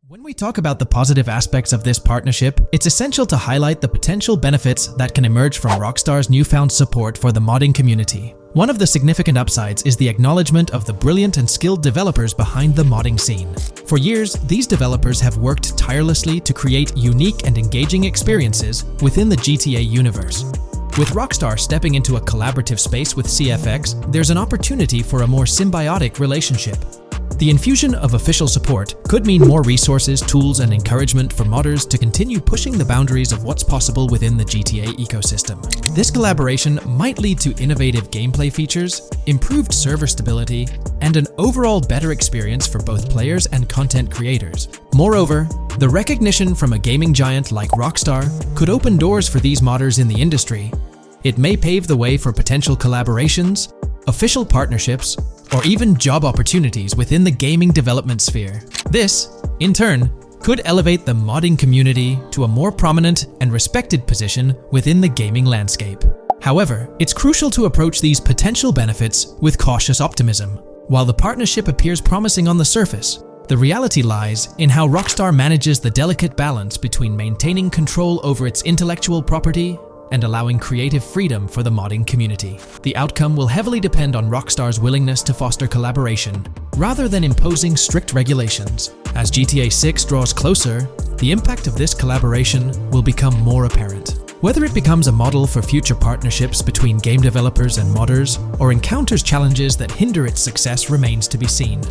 A: When we talk about the positive aspects of this partnership, it's essential to highlight the potential benefits that can emerge from Rockstar's newfound support for the modding community. One of the significant upsides is the acknowledgement of the brilliant and skilled developers behind the modding scene. For years, these developers have worked tirelessly to create unique and engaging experiences within the GTA universe. With Rockstar stepping into a collaborative space with CFX, there's an opportunity for a more symbiotic relationship. The infusion of official support could mean more resources, tools, and encouragement for modders to continue pushing the boundaries of what's possible within the GTA ecosystem. This collaboration might lead to innovative gameplay features, improved server stability, and an overall better experience for both players and content creators. Moreover, the recognition from a gaming giant like Rockstar could open doors for these modders in the industry. It may pave the way for potential collaborations, official partnerships, or even job opportunities within the gaming development sphere. This, in turn, could elevate the modding community to a more prominent and respected position within the gaming landscape. However, it's crucial to approach these potential benefits with cautious optimism. While the partnership appears promising on the surface, the reality lies in how Rockstar manages the delicate balance between maintaining control over its intellectual property and allowing creative freedom for the modding community. The outcome will heavily depend on Rockstar's willingness to foster collaboration, rather than imposing strict regulations. As GTA 6 draws closer, the impact of this collaboration will become more apparent. Whether it becomes a model for future partnerships between game developers and modders, or encounters challenges that hinder its success remains to be seen.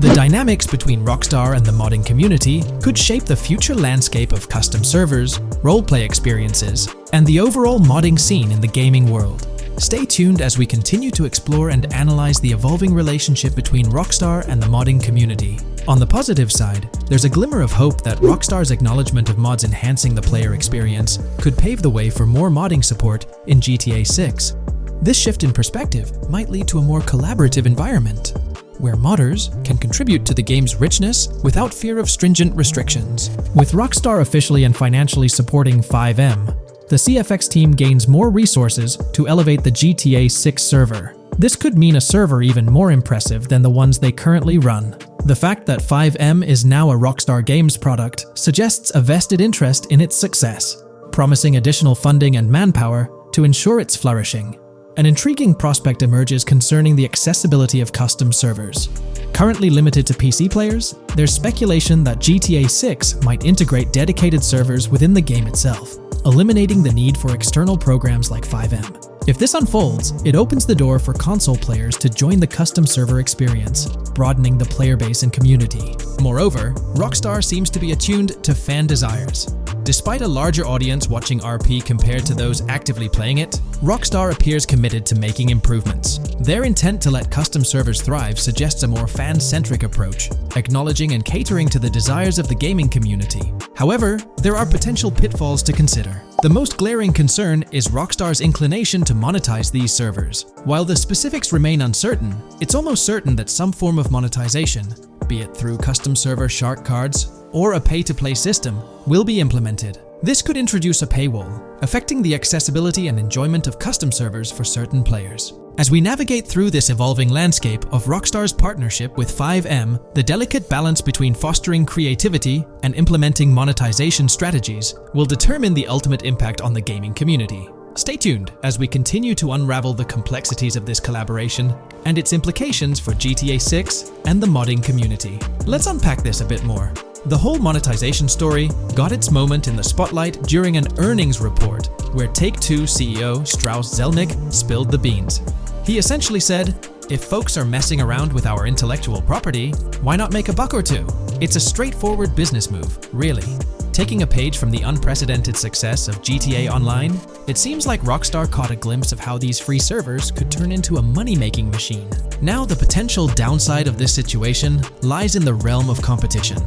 A: The dynamics between Rockstar and the modding community could shape the future landscape of custom servers, roleplay experiences, and the overall modding scene in the gaming world. Stay tuned as we continue to explore and analyze the evolving relationship between Rockstar and the modding community. On the positive side, there's a glimmer of hope that Rockstar's acknowledgement of mods enhancing the player experience could pave the way for more modding support in GTA 6. This shift in perspective might lead to a more collaborative environment, where modders can contribute to the game's richness without fear of stringent restrictions. With Rockstar officially and financially supporting FiveM, the CFX team gains more resources to elevate the GTA 6 server. This could mean a server even more impressive than the ones they currently run. The fact that FiveM is now a Rockstar Games product suggests a vested interest in its success, promising additional funding and manpower to ensure its flourishing. An intriguing prospect emerges concerning the accessibility of custom servers. Currently limited to PC players, there's speculation that GTA 6 might integrate dedicated servers within the game itself, eliminating the need for external programs like FiveM. If this unfolds, it opens the door for console players to join the custom server experience, broadening the player base and community. Moreover, Rockstar seems to be attuned to fan desires. Despite a larger audience watching RP compared to those actively playing it, Rockstar appears committed to making improvements. Their intent to let custom servers thrive suggests a more fan-centric approach, acknowledging and catering to the desires of the gaming community. However, there are potential pitfalls to consider. The most glaring concern is Rockstar's inclination to monetize these servers. While the specifics remain uncertain, it's almost certain that some form of monetization, be it through custom server shark cards or a pay-to-play system, will be implemented. This could introduce a paywall, affecting the accessibility and enjoyment of custom servers for certain players. As we navigate through this evolving landscape of Rockstar's partnership with FiveM, the delicate balance between fostering creativity and implementing monetization strategies will determine the ultimate impact on the gaming community. Stay tuned as we continue to unravel the complexities of this collaboration and its implications for GTA 6 and the modding community. Let's unpack this a bit more. The whole monetization story got its moment in the spotlight during an earnings report where Take-Two CEO Strauss Zelnick spilled the beans. He essentially said, "If folks are messing around with our intellectual property, why not make a buck or two? It's a straightforward business move, really." Taking a page from the unprecedented success of GTA Online, it seems like Rockstar caught a glimpse of how these free servers could turn into a money-making machine. Now, the potential downside of this situation lies in the realm of competition.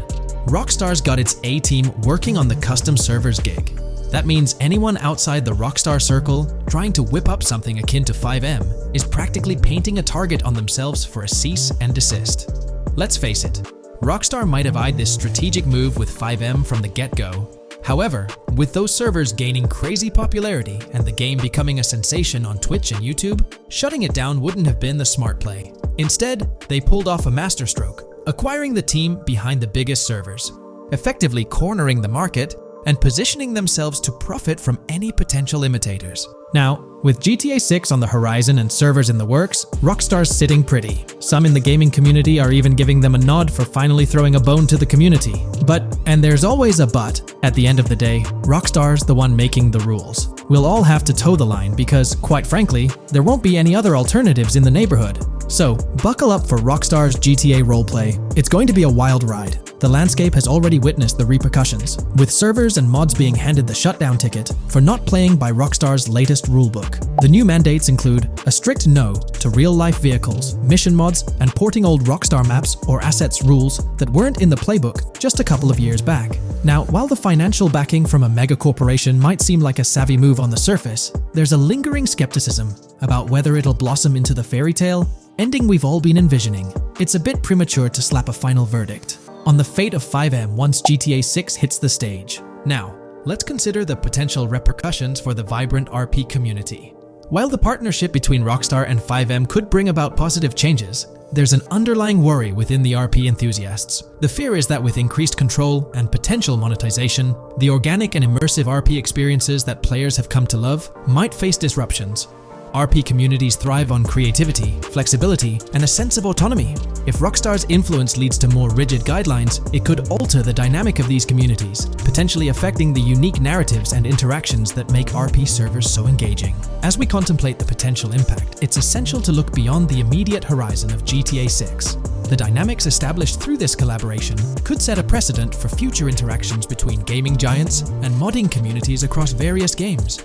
A: Rockstar's got its A-team working on the custom servers gig. That means anyone outside the Rockstar circle trying to whip up something akin to FiveM is practically painting a target on themselves for a cease and desist. Let's face it, Rockstar might have eyed this strategic move with FiveM from the get-go. However, with those servers gaining crazy popularity and the game becoming a sensation on Twitch and YouTube, shutting it down wouldn't have been the smart play. Instead, they pulled off a masterstroke, acquiring the team behind the biggest servers, effectively cornering the market and positioning themselves to profit from any potential imitators. Now, with GTA 6 on the horizon and servers in the works, Rockstar's sitting pretty. Some in the gaming community are even giving them a nod for finally throwing a bone to the community. But, and there's always a but, at the end of the day, Rockstar's the one making the rules. We'll all have to toe the line because, quite frankly, there won't be any other alternatives in the neighborhood. So, buckle up for Rockstar's GTA roleplay. It's going to be a wild ride. The landscape has already witnessed the repercussions, with servers and mods being handed the shutdown ticket for not playing by Rockstar's latest rulebook. The new mandates include a strict no to real-life vehicles, mission mods, and porting old Rockstar maps or assets rules that weren't in the playbook just a couple of years back. Now, while the financial backing from a mega corporation might seem like a savvy move on the surface, there's a lingering skepticism about whether it'll blossom into the fairy tale ending we've all been envisioning. It's a bit premature to slap a final verdict on the fate of FiveM once GTA 6 hits the stage. Now, let's consider the potential repercussions for the vibrant RP community. While the partnership between Rockstar and FiveM could bring about positive changes, there's an underlying worry within the RP enthusiasts. The fear is that with increased control and potential monetization, the organic and immersive RP experiences that players have come to love might face disruptions. RP communities thrive on creativity, flexibility, and a sense of autonomy. If Rockstar's influence leads to more rigid guidelines, it could alter the dynamic of these communities, potentially affecting the unique narratives and interactions that make RP servers so engaging. As we contemplate the potential impact, it's essential to look beyond the immediate horizon of GTA 6. The dynamics established through this collaboration could set a precedent for future interactions between gaming giants and modding communities across various games.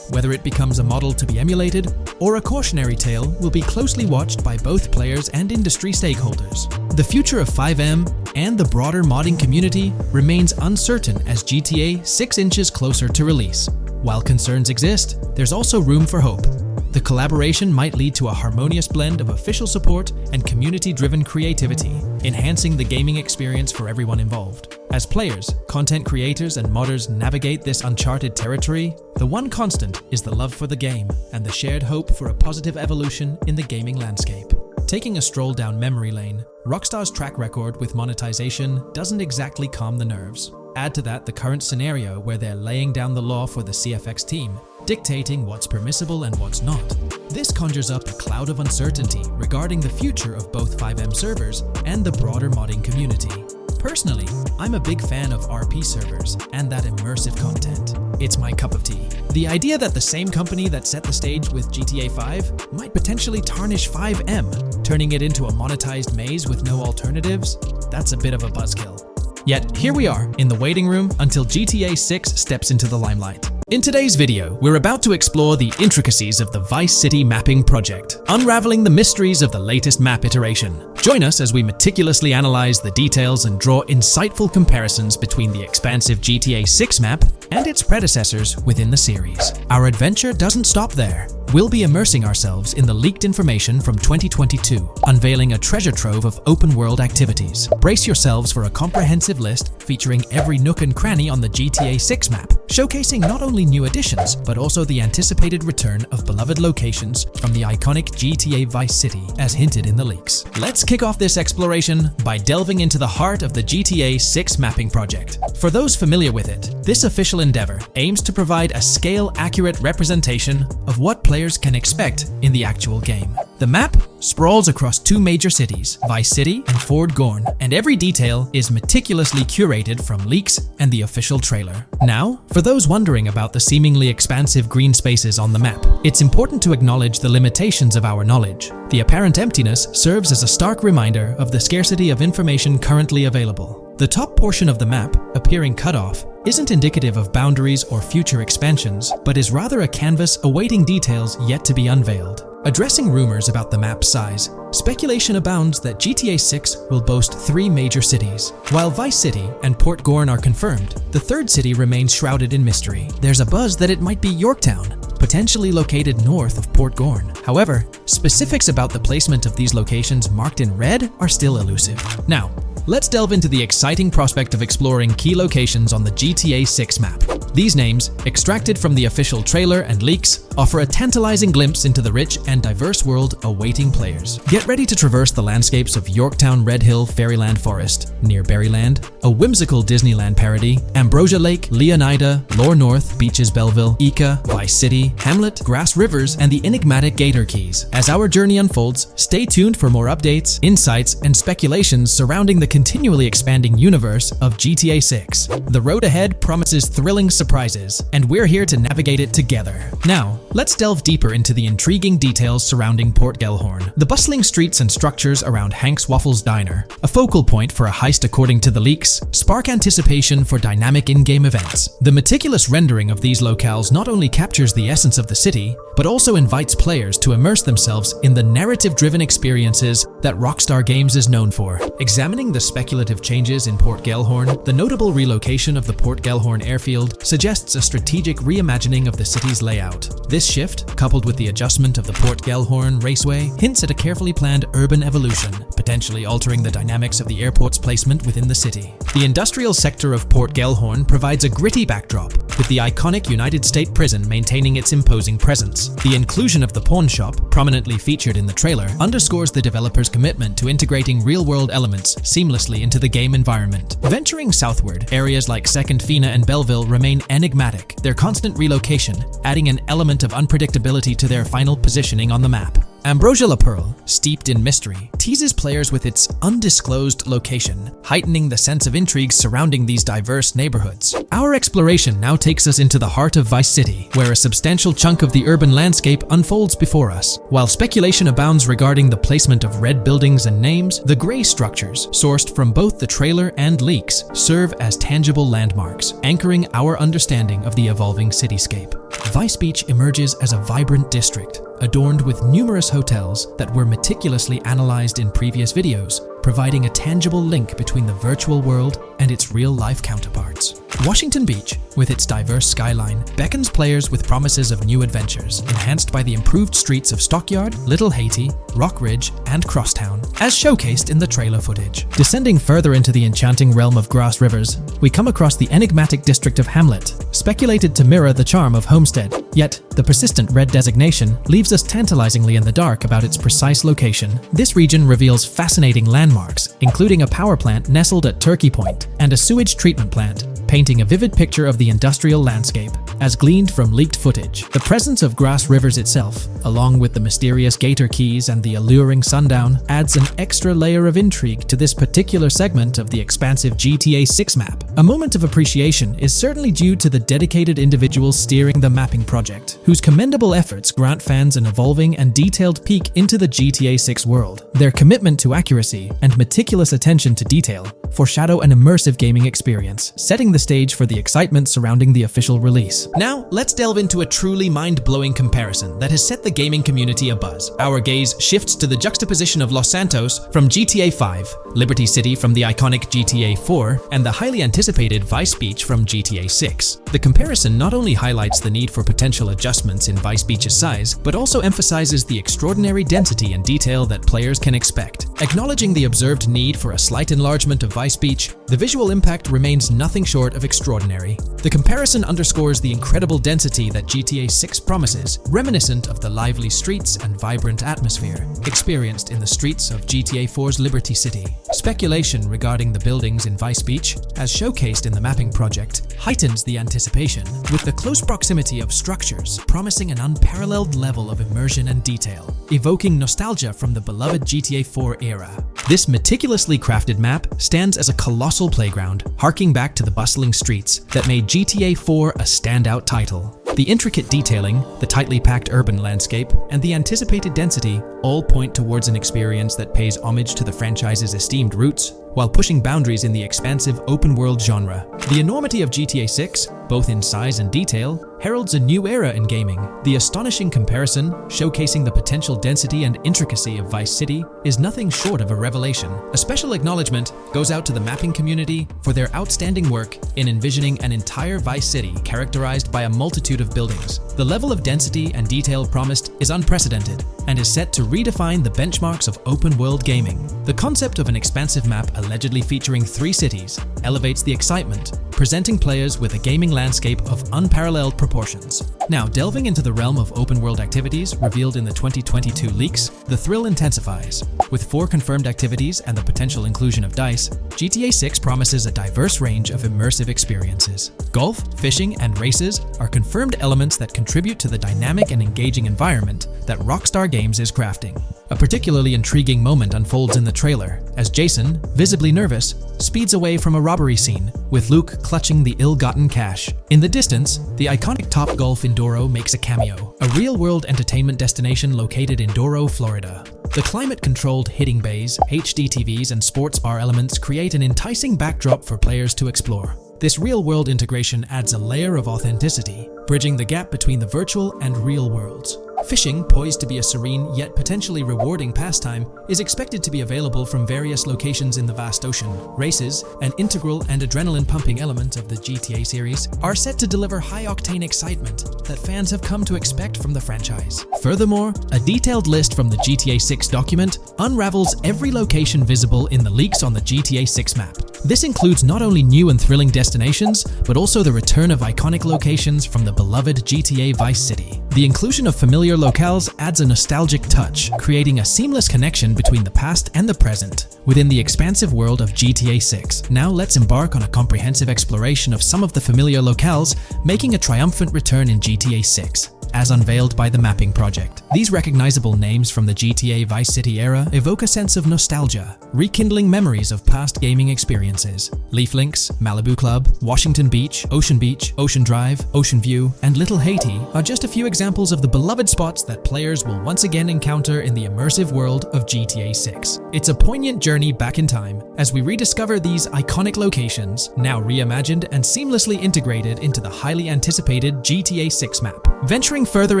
A: Whether it becomes a model to be emulated or a cautionary tale will be closely watched by both players and industry stakeholders. The future of FiveM and the broader modding community remains uncertain as GTA 6 inches closer to release. While concerns exist, there's also room for hope. The collaboration might lead to a harmonious blend of official support and community-driven creativity, enhancing the gaming experience for everyone involved. As players, content creators, and modders navigate this uncharted territory, the one constant is the love for the game and the shared hope for a positive evolution in the gaming landscape. Taking a stroll down memory lane, Rockstar's track record with monetization doesn't exactly calm the nerves. Add to that the current scenario where they're laying down the law for the CFX team, dictating what's permissible and what's not. This conjures up a cloud of uncertainty regarding the future of both FiveM servers and the broader modding community. Personally, I'm a big fan of RP servers and that immersive content. It's my cup of tea. The idea that the same company that set the stage with GTA 5 might potentially tarnish FiveM, turning it into a monetized maze with no alternatives, that's a bit of a buzzkill. Yet, here we are, in the waiting room until GTA 6 steps into the limelight. In today's video, we're about to explore the intricacies of the Vice City mapping project, unraveling the mysteries of the latest map iteration. Join us as we meticulously analyze the details and draw insightful comparisons between the expansive GTA 6 map and its predecessors within the series. Our adventure doesn't stop there. We'll be immersing ourselves in the leaked information from 2022, unveiling a treasure trove of open-world activities. Brace yourselves for a comprehensive list featuring every nook and cranny on the GTA 6 map, showcasing not only new additions, but also the anticipated return of beloved locations from the iconic GTA Vice City, as hinted in the leaks. Let's kick off this exploration by delving into the heart of the GTA 6 mapping project. For those familiar with it, this official endeavor aims to provide a scale-accurate representation of what players can expect in the actual game. The map sprawls across two major cities, Vice City and Fort Gorn, and every detail is meticulously curated from leaks and the official trailer. Now, for those wondering about the seemingly expansive green spaces on the map, it's important to acknowledge the limitations of our knowledge. The apparent emptiness serves as a stark reminder of the scarcity of information currently available. The top portion of the map, appearing cut off, isn't indicative of boundaries or future expansions, but is rather a canvas awaiting details yet to be unveiled. Addressing rumors about the map's size, speculation abounds that GTA 6 will boast 3 major cities. While Vice City and Port Gorn are confirmed, the third city remains shrouded in mystery. There's a buzz that it might be Yorktown, potentially located north of Port Gorn. However, specifics about the placement of these locations marked in red are still elusive. Now, let's delve into the exciting prospect of exploring key locations on the GTA 6 map. These names, extracted from the official trailer and leaks, offer a tantalizing glimpse into the rich and diverse world awaiting players. Get ready to traverse the landscapes of Yorktown Red Hill Fairyland Forest, near Berryland, a whimsical Disneyland parody, Ambrosia Lake, Leonida, Lore North, Beaches Belleville, Ica, Vice City, Hamlet, Grass Rivers, and the enigmatic Gator Keys. As our journey unfolds, stay tuned for more updates, insights, and speculations surrounding the continually expanding universe of GTA 6. The road ahead promises thrilling surprises surprises, and we're here to navigate it together. Now, let's delve deeper into the intriguing details surrounding Port Gellhorn. The bustling streets and structures around Hank's Waffles Diner, a focal point for a heist according to the leaks, spark anticipation for dynamic in-game events. The meticulous rendering of these locales not only captures the essence of the city, but also invites players to immerse themselves in the narrative-driven experiences that Rockstar Games is known for. Examining the speculative changes in Port Gellhorn, the notable relocation of the Port Gellhorn airfield suggests a strategic reimagining of the city's layout. This shift, coupled with the adjustment of the Port Gellhorn Raceway, hints at a carefully planned urban evolution, potentially altering the dynamics of the airport's placement within the city. The industrial sector of Port Gellhorn provides a gritty backdrop, with the iconic United States Prison maintaining its imposing presence. The inclusion of the pawn shop, prominently featured in the trailer, underscores the developer's commitment to integrating real-world elements seamlessly into the game environment. Venturing southward, areas like Second Fina and Belleville remain enigmatic, their constant relocation adding an element of unpredictability to their final positioning on the map. Ambrosia La Pearl, steeped in mystery, teases players with its undisclosed location, heightening the sense of intrigue surrounding these diverse neighborhoods. Our exploration now takes us into the heart of Vice City, where a substantial chunk of the urban landscape unfolds before us. While speculation abounds regarding the placement of red buildings and names, the gray structures, sourced from both the trailer and leaks, serve as tangible landmarks, anchoring our understanding of the evolving cityscape. Vice Beach emerges as a vibrant district, adorned with numerous hotels that were meticulously analyzed in previous videos, providing a tangible link between the virtual world and its real-life counterparts. Washington Beach, with its diverse skyline, beckons players with promises of new adventures, enhanced by the improved streets of Stockyard, Little Haiti, Rock Ridge, and Crosstown, as showcased in the trailer footage. Descending further into the enchanting realm of Grass Rivers, we come across the enigmatic district of Hamlet, speculated to mirror the charm of Homestead. Yet, the persistent red designation leaves us tantalizingly in the dark about its precise location. This region reveals fascinating landmarks, including a power plant nestled at Turkey Point and a sewage treatment plant, painting a vivid picture of the industrial landscape, as gleaned from leaked footage. The presence of Grass Rivers itself, along with the mysterious Gator Keys and the alluring sundown, adds an extra layer of intrigue to this particular segment of the expansive GTA 6 map. A moment of appreciation is certainly due to the dedicated individuals steering the mapping project, whose commendable efforts grant fans an evolving and detailed peek into the GTA 6 world. Their commitment to accuracy and meticulous attention to detail foreshadow an immersive gaming experience, setting the stage for the excitement surrounding the official release. Now, let's delve into a truly mind-blowing comparison that has set the gaming community abuzz. Our gaze shifts to the juxtaposition of Los Santos from GTA 5, Liberty City from the iconic GTA 4, and the highly anticipated Vice Beach from GTA 6. The comparison not only highlights the need for potential adjustments in Vice Beach's size, but also emphasizes the extraordinary density and detail that players can expect. Acknowledging the observed need for a slight enlargement of Vice Beach, the visual impact remains nothing short of extraordinary. The comparison underscores the incredible density that GTA 6 promises, reminiscent of the lively streets and vibrant atmosphere experienced in the streets of GTA 4's Liberty City. Speculation regarding the buildings in Vice Beach, as showcased in the mapping project, heightens the anticipation, with the close proximity of structures promising an unparalleled level of immersion and detail, evoking nostalgia from the beloved GTA 4 era. This meticulously crafted map stands as a colossal playground, harking back to the bustling streets that made GTA 4 a standout title. The intricate detailing, the tightly packed urban landscape, and the anticipated density all point towards an experience that pays homage to the franchise's esteemed roots, while pushing boundaries in the expansive open-world genre. The enormity of GTA 6, both in size and detail, heralds a new era in gaming. The astonishing comparison, showcasing the potential density and intricacy of Vice City, is nothing short of a revelation. A special acknowledgement goes out to the mapping community for their outstanding work in envisioning an entire Vice City characterized by a multitude of buildings. The level of density and detail promised is unprecedented and is set to redefine the benchmarks of open-world gaming. The concept of an expansive map allegedly featuring 3 cities elevates the excitement, presenting players with a gaming landscape of unparalleled proportions. Now, delving into the realm of open-world activities revealed in the 2022 leaks, the thrill intensifies. With 4 confirmed activities and the potential inclusion of DICE, GTA 6 promises a diverse range of immersive experiences. Golf, fishing, and races are confirmed elements that contribute to the dynamic and engaging environment that Rockstar Games is crafting. A particularly intriguing moment unfolds in the trailer, as Jason, visibly nervous, speeds away from a robbery scene, with Luke clutching the ill-gotten cash. In the distance, the iconic Topgolf in Douro makes a cameo, a real-world entertainment destination located in Douro, Florida. The climate-controlled hitting bays, HD TVs, and sports bar elements create an enticing backdrop for players to explore. This real-world integration adds a layer of authenticity, bridging the gap between the virtual and real worlds. Fishing, poised to be a serene yet potentially rewarding pastime, is expected to be available from various locations in the vast ocean. Races, an integral and adrenaline-pumping element of the GTA series, are set to deliver high-octane excitement that fans have come to expect from the franchise. Furthermore, a detailed list from the GTA 6 document unravels every location visible in the leaks on the GTA 6 map. This includes not only new and thrilling destinations, but also the return of iconic locations from the beloved GTA Vice City. The inclusion of familiar locales adds a nostalgic touch, creating a seamless connection between the past and the present within the expansive world of GTA 6. Now let's embark on a comprehensive exploration of some of the familiar locales, making a triumphant return in GTA 6. As unveiled by the Mapping Project. These recognizable names from the GTA Vice City era evoke a sense of nostalgia, rekindling memories of past gaming experiences. Leaf Links, Malibu Club, Washington Beach, Ocean Drive, Ocean View, and Little Haiti are just a few examples of the beloved spots that players will once again encounter in the immersive world of GTA 6. It's a poignant journey back in time as we rediscover these iconic locations, now reimagined and seamlessly integrated into the highly anticipated GTA 6 map. Venturing further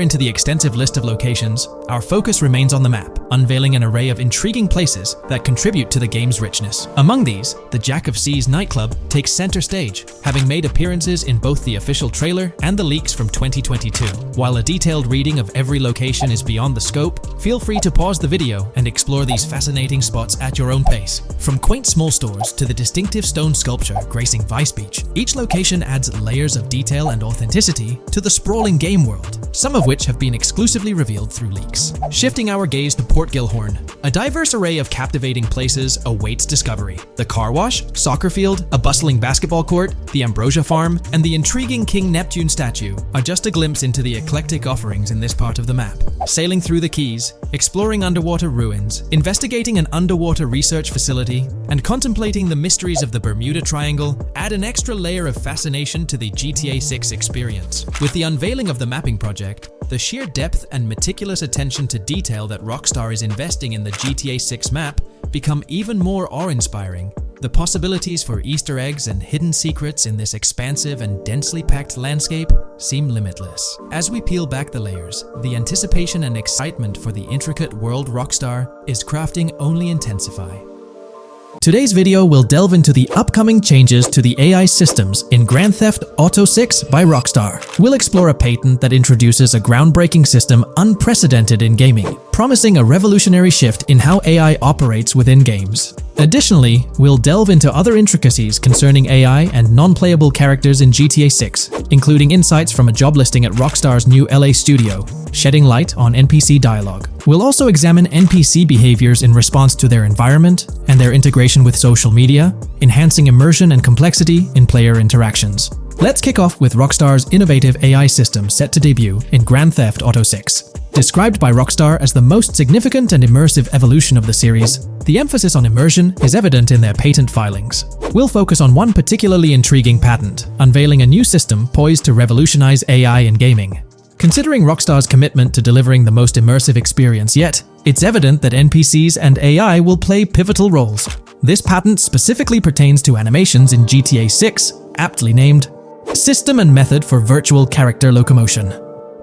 A: into the extensive list of locations, our focus remains on the map, unveiling an array of intriguing places that contribute to the game's richness. Among these, the Jack of Seas nightclub takes center stage, having made appearances in both the official trailer and the leaks from 2022. While a detailed reading of every location is beyond the scope, feel free to pause the video and explore these fascinating spots at your own pace. From quaint small stores to the distinctive stone sculpture gracing Vice Beach, each location adds layers of detail and authenticity to the sprawling game world, some of which have been exclusively revealed through leaks. Shifting our gaze to Port Gilhorn, a diverse array of captivating places awaits discovery. The car wash, soccer field, a bustling basketball court, the Ambrosia Farm, and the intriguing King Neptune statue are just a glimpse into the eclectic offerings in this part of the map. Sailing through the Keys, exploring underwater ruins, investigating an underwater research facility, and contemplating the mysteries of the Bermuda Triangle add an extra layer of fascination to the GTA 6 experience. With the unveiling of the Mapping Project, the sheer depth and meticulous attention to detail that Rockstar is investing in the GTA 6 map become even more awe-inspiring. The possibilities for Easter eggs and hidden secrets in this expansive and densely packed landscape seem limitless. As we peel back the layers, the anticipation and excitement for the intricate world Rockstar is crafting only intensify. Today's video will delve into the upcoming changes to the AI systems in Grand Theft Auto 6 by Rockstar. We'll explore a patent that introduces a groundbreaking system unprecedented in gaming, promising a revolutionary shift in how AI operates within games. Additionally, we'll delve into other intricacies concerning AI and non-playable characters in GTA 6, including insights from a job listing at Rockstar's new LA studio, shedding light on NPC dialogue. We'll also examine NPC behaviors in response to their environment and their integration with social media, enhancing immersion and complexity in player interactions. Let's kick off with Rockstar's innovative AI system set to debut in Grand Theft Auto 6. Described by Rockstar as the most significant and immersive evolution of the series, the emphasis on immersion is evident in their patent filings. We'll focus on one particularly intriguing patent, unveiling a new system poised to revolutionize AI in gaming. Considering Rockstar's commitment to delivering the most immersive experience yet, it's evident that NPCs and AI will play pivotal roles. This patent specifically pertains to animations in GTA 6, aptly named System and Method for Virtual Character Locomotion.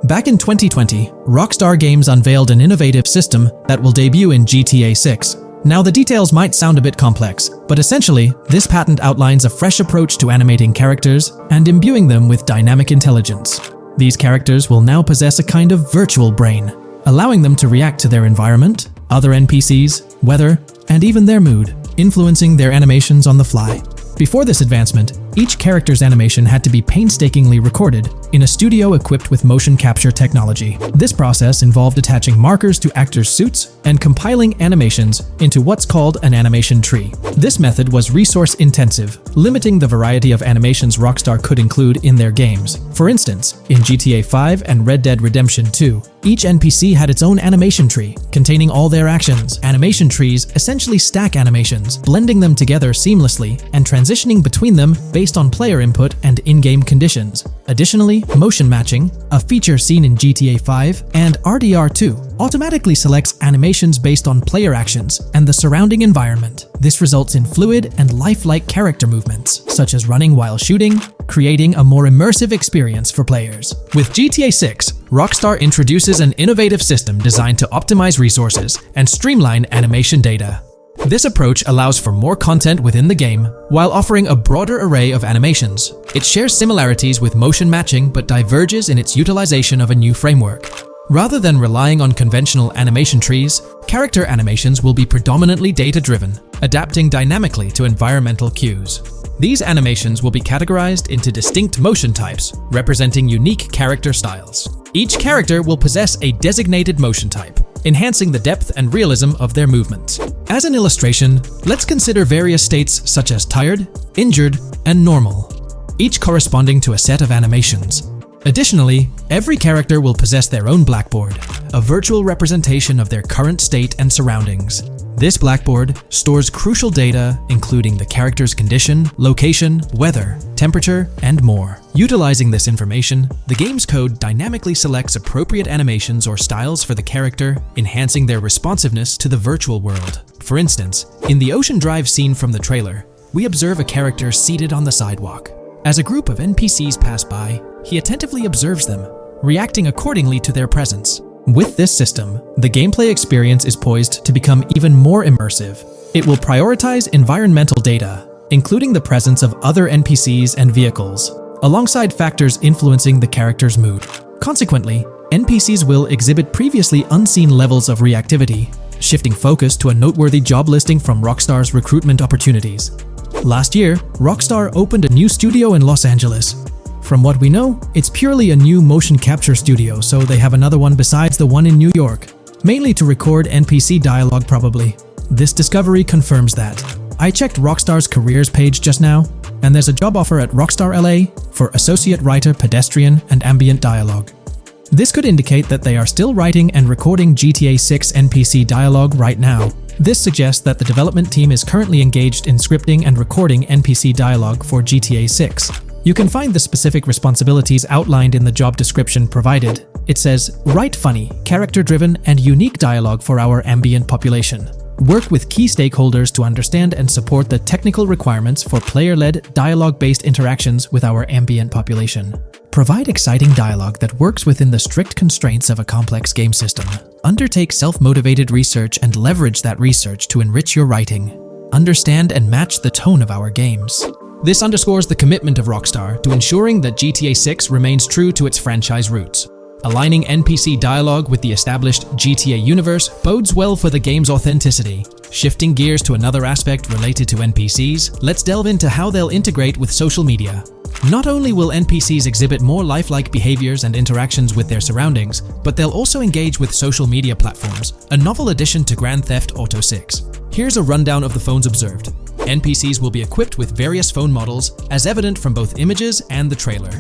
A: Back in 2020, Rockstar Games unveiled an innovative system that will debut in GTA 6. Now, the details might sound a bit complex, but essentially, this patent outlines a fresh approach to animating characters and imbuing them with dynamic intelligence. These characters will now possess a kind of virtual brain, allowing them to react to their environment, other NPCs, weather, and even their mood, influencing their animations on the fly. Before this advancement, each character's animation had to be painstakingly recorded in a studio equipped with motion capture technology. This process involved attaching markers to actors' suits and compiling animations into what's called an animation tree. This method was resource-intensive, limiting the variety of animations Rockstar could include in their games. For instance, in GTA 5 and Red Dead Redemption 2, each NPC had its own animation tree, containing all their actions. Animation trees essentially stack animations, blending them together seamlessly and transitioning between them based based on player input and in-game conditions. Additionally, motion matching, a feature seen in GTA 5 and RDR2, automatically selects animations based on player actions and the surrounding environment. This results in fluid and lifelike character movements, such as running while shooting, creating a more immersive experience for players. With GTA 6, Rockstar introduces an innovative system designed to optimize resources and streamline animation data. This approach allows for more content within the game while offering a broader array of animations. It shares similarities with motion matching but diverges in its utilization of a new framework. Rather than relying on conventional animation trees, character animations will be predominantly data-driven, adapting dynamically to environmental cues. These animations will be categorized into distinct motion types, representing unique character styles. Each character will possess a designated motion type, enhancing the depth and realism of their movements. As an illustration, let's consider various states such as tired, injured, and normal, each corresponding to a set of animations. Additionally, every character will possess their own blackboard, a virtual representation of their current state and surroundings. This blackboard stores crucial data including the character's condition, location, weather, temperature, and more. Utilizing this information, the game's code dynamically selects appropriate animations or styles for the character, enhancing their responsiveness to the virtual world. For instance, in the Ocean Drive scene from the trailer, we observe a character seated on the sidewalk. As a group of NPCs pass by, he attentively observes them, reacting accordingly to their presence. With this system, the gameplay experience is poised to become even more immersive. It will prioritize environmental data, including the presence of other NPCs and vehicles, alongside factors influencing the character's mood. Consequently, NPCs will exhibit previously unseen levels of reactivity, shifting focus to a noteworthy job listing from Rockstar's recruitment opportunities. Last year, Rockstar opened a new studio in Los Angeles. From what we know, it's purely a new motion capture studio, so they have another one besides the one in New York, mainly to record NPC dialogue probably. This discovery confirms that. I checked Rockstar's careers page just now, and there's a job offer at Rockstar LA for Associate Writer Pedestrian and Ambient Dialogue. This could indicate that they are still writing and recording GTA 6 NPC dialogue right now. This suggests that the development team is currently engaged in scripting and recording NPC dialogue for GTA 6. You can find the specific responsibilities outlined in the job description provided. It says, write funny, character-driven, and unique dialogue for our ambient population. Work with key stakeholders to understand and support the technical requirements for player-led, dialogue-based interactions with our ambient population. Provide exciting dialogue that works within the strict constraints of a complex game system. Undertake self-motivated research and leverage that research to enrich your writing. Understand and match the tone of our games. This underscores the commitment of Rockstar to ensuring that GTA 6 remains true to its franchise roots. Aligning NPC dialogue with the established GTA universe bodes well for the game's authenticity. Shifting gears to another aspect related to NPCs, let's delve into how they'll integrate with social media. Not only will NPCs exhibit more lifelike behaviors and interactions with their surroundings, but they'll also engage with social media platforms, a novel addition to Grand Theft Auto 6. Here's a rundown of the phones observed. NPCs will be equipped with various phone models, as evident from both images and the trailer.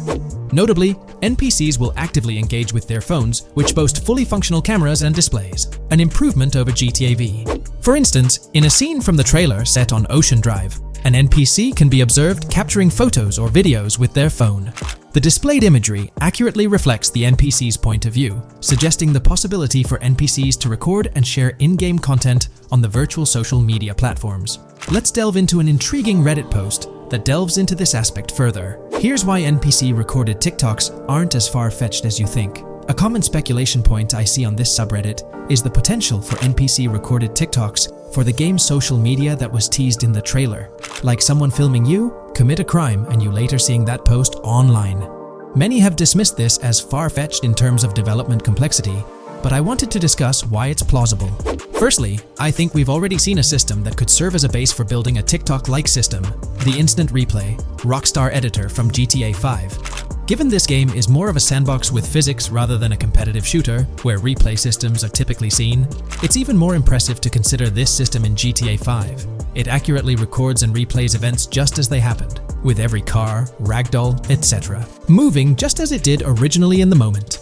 A: Notably, NPCs will actively engage with their phones, which boast fully functional cameras and displays, an improvement over GTA V. For instance, in a scene from the trailer set on Ocean Drive, an NPC can be observed capturing photos or videos with their phone. The displayed imagery accurately reflects the NPC's point of view, suggesting the possibility for NPCs to record and share in-game content on the virtual social media platforms. Let's delve into an intriguing Reddit post that delves into this aspect further. Here's why NPC-recorded TikToks aren't as far-fetched as you think. A common speculation point I see on this subreddit is the potential for NPC-recorded TikToks for the game's social media that was teased in the trailer, like someone filming you commit a crime and you later seeing that post online. Many have dismissed this as far-fetched in terms of development complexity, but I wanted to discuss why it's plausible. Firstly, I think we've already seen a system that could serve as a base for building a TikTok-like system, the Instant Replay, Rockstar editor from GTA 5. Given this game is more of a sandbox with physics rather than a competitive shooter, where replay systems are typically seen, it's even more impressive to consider this system in GTA 5. It accurately records and replays events just as they happened, with every car, ragdoll, etc., moving just as it did originally in the moment.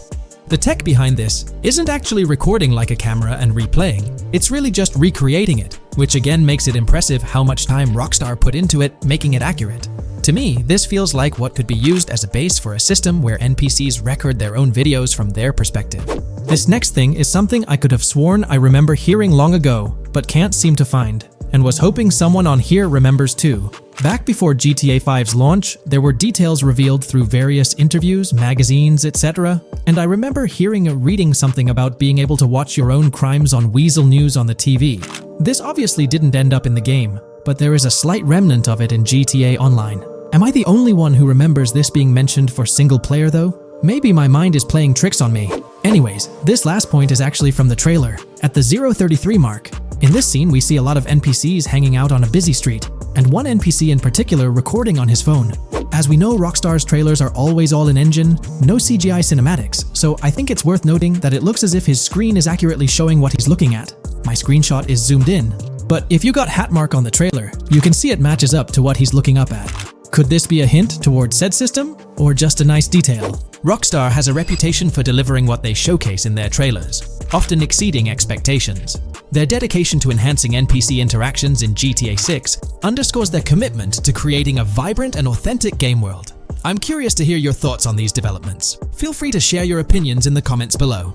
A: The tech behind this isn't actually recording like a camera and replaying, it's really just recreating it, which again makes it impressive how much time Rockstar put into it, making it accurate. To me, this feels like what could be used as a base for a system where NPCs record their own videos from their perspective. This next thing is something I could have sworn I remember hearing long ago, but can't seem to find, and was hoping someone on here remembers too. Back before GTA 5's launch, there were details revealed through various interviews, magazines, etc., and I remember hearing or reading something about being able to watch your own crimes on Weasel News on the TV. This obviously didn't end up in the game, but there is a slight remnant of it in GTA Online. Am I the only one who remembers this being mentioned for single player though? Maybe my mind is playing tricks on me. Anyways, this last point is actually from the trailer, at the 0:33 mark. In this scene, we see a lot of NPCs hanging out on a busy street, and one NPC in particular recording on his phone. As we know, Rockstar's trailers are always all in engine, no CGI cinematics, so I think it's worth noting that it looks as if his screen is accurately showing what he's looking at. My screenshot is zoomed in, but if you got Hatmark on the trailer, you can see it matches up to what he's looking up at. Could this be a hint towards said system, or just a nice detail? Rockstar has a reputation for delivering what they showcase in their trailers, often exceeding expectations. Their dedication to enhancing NPC interactions in GTA 6 underscores their commitment to creating a vibrant and authentic game world. I'm curious to hear your thoughts on these developments. Feel free to share your opinions in the comments below.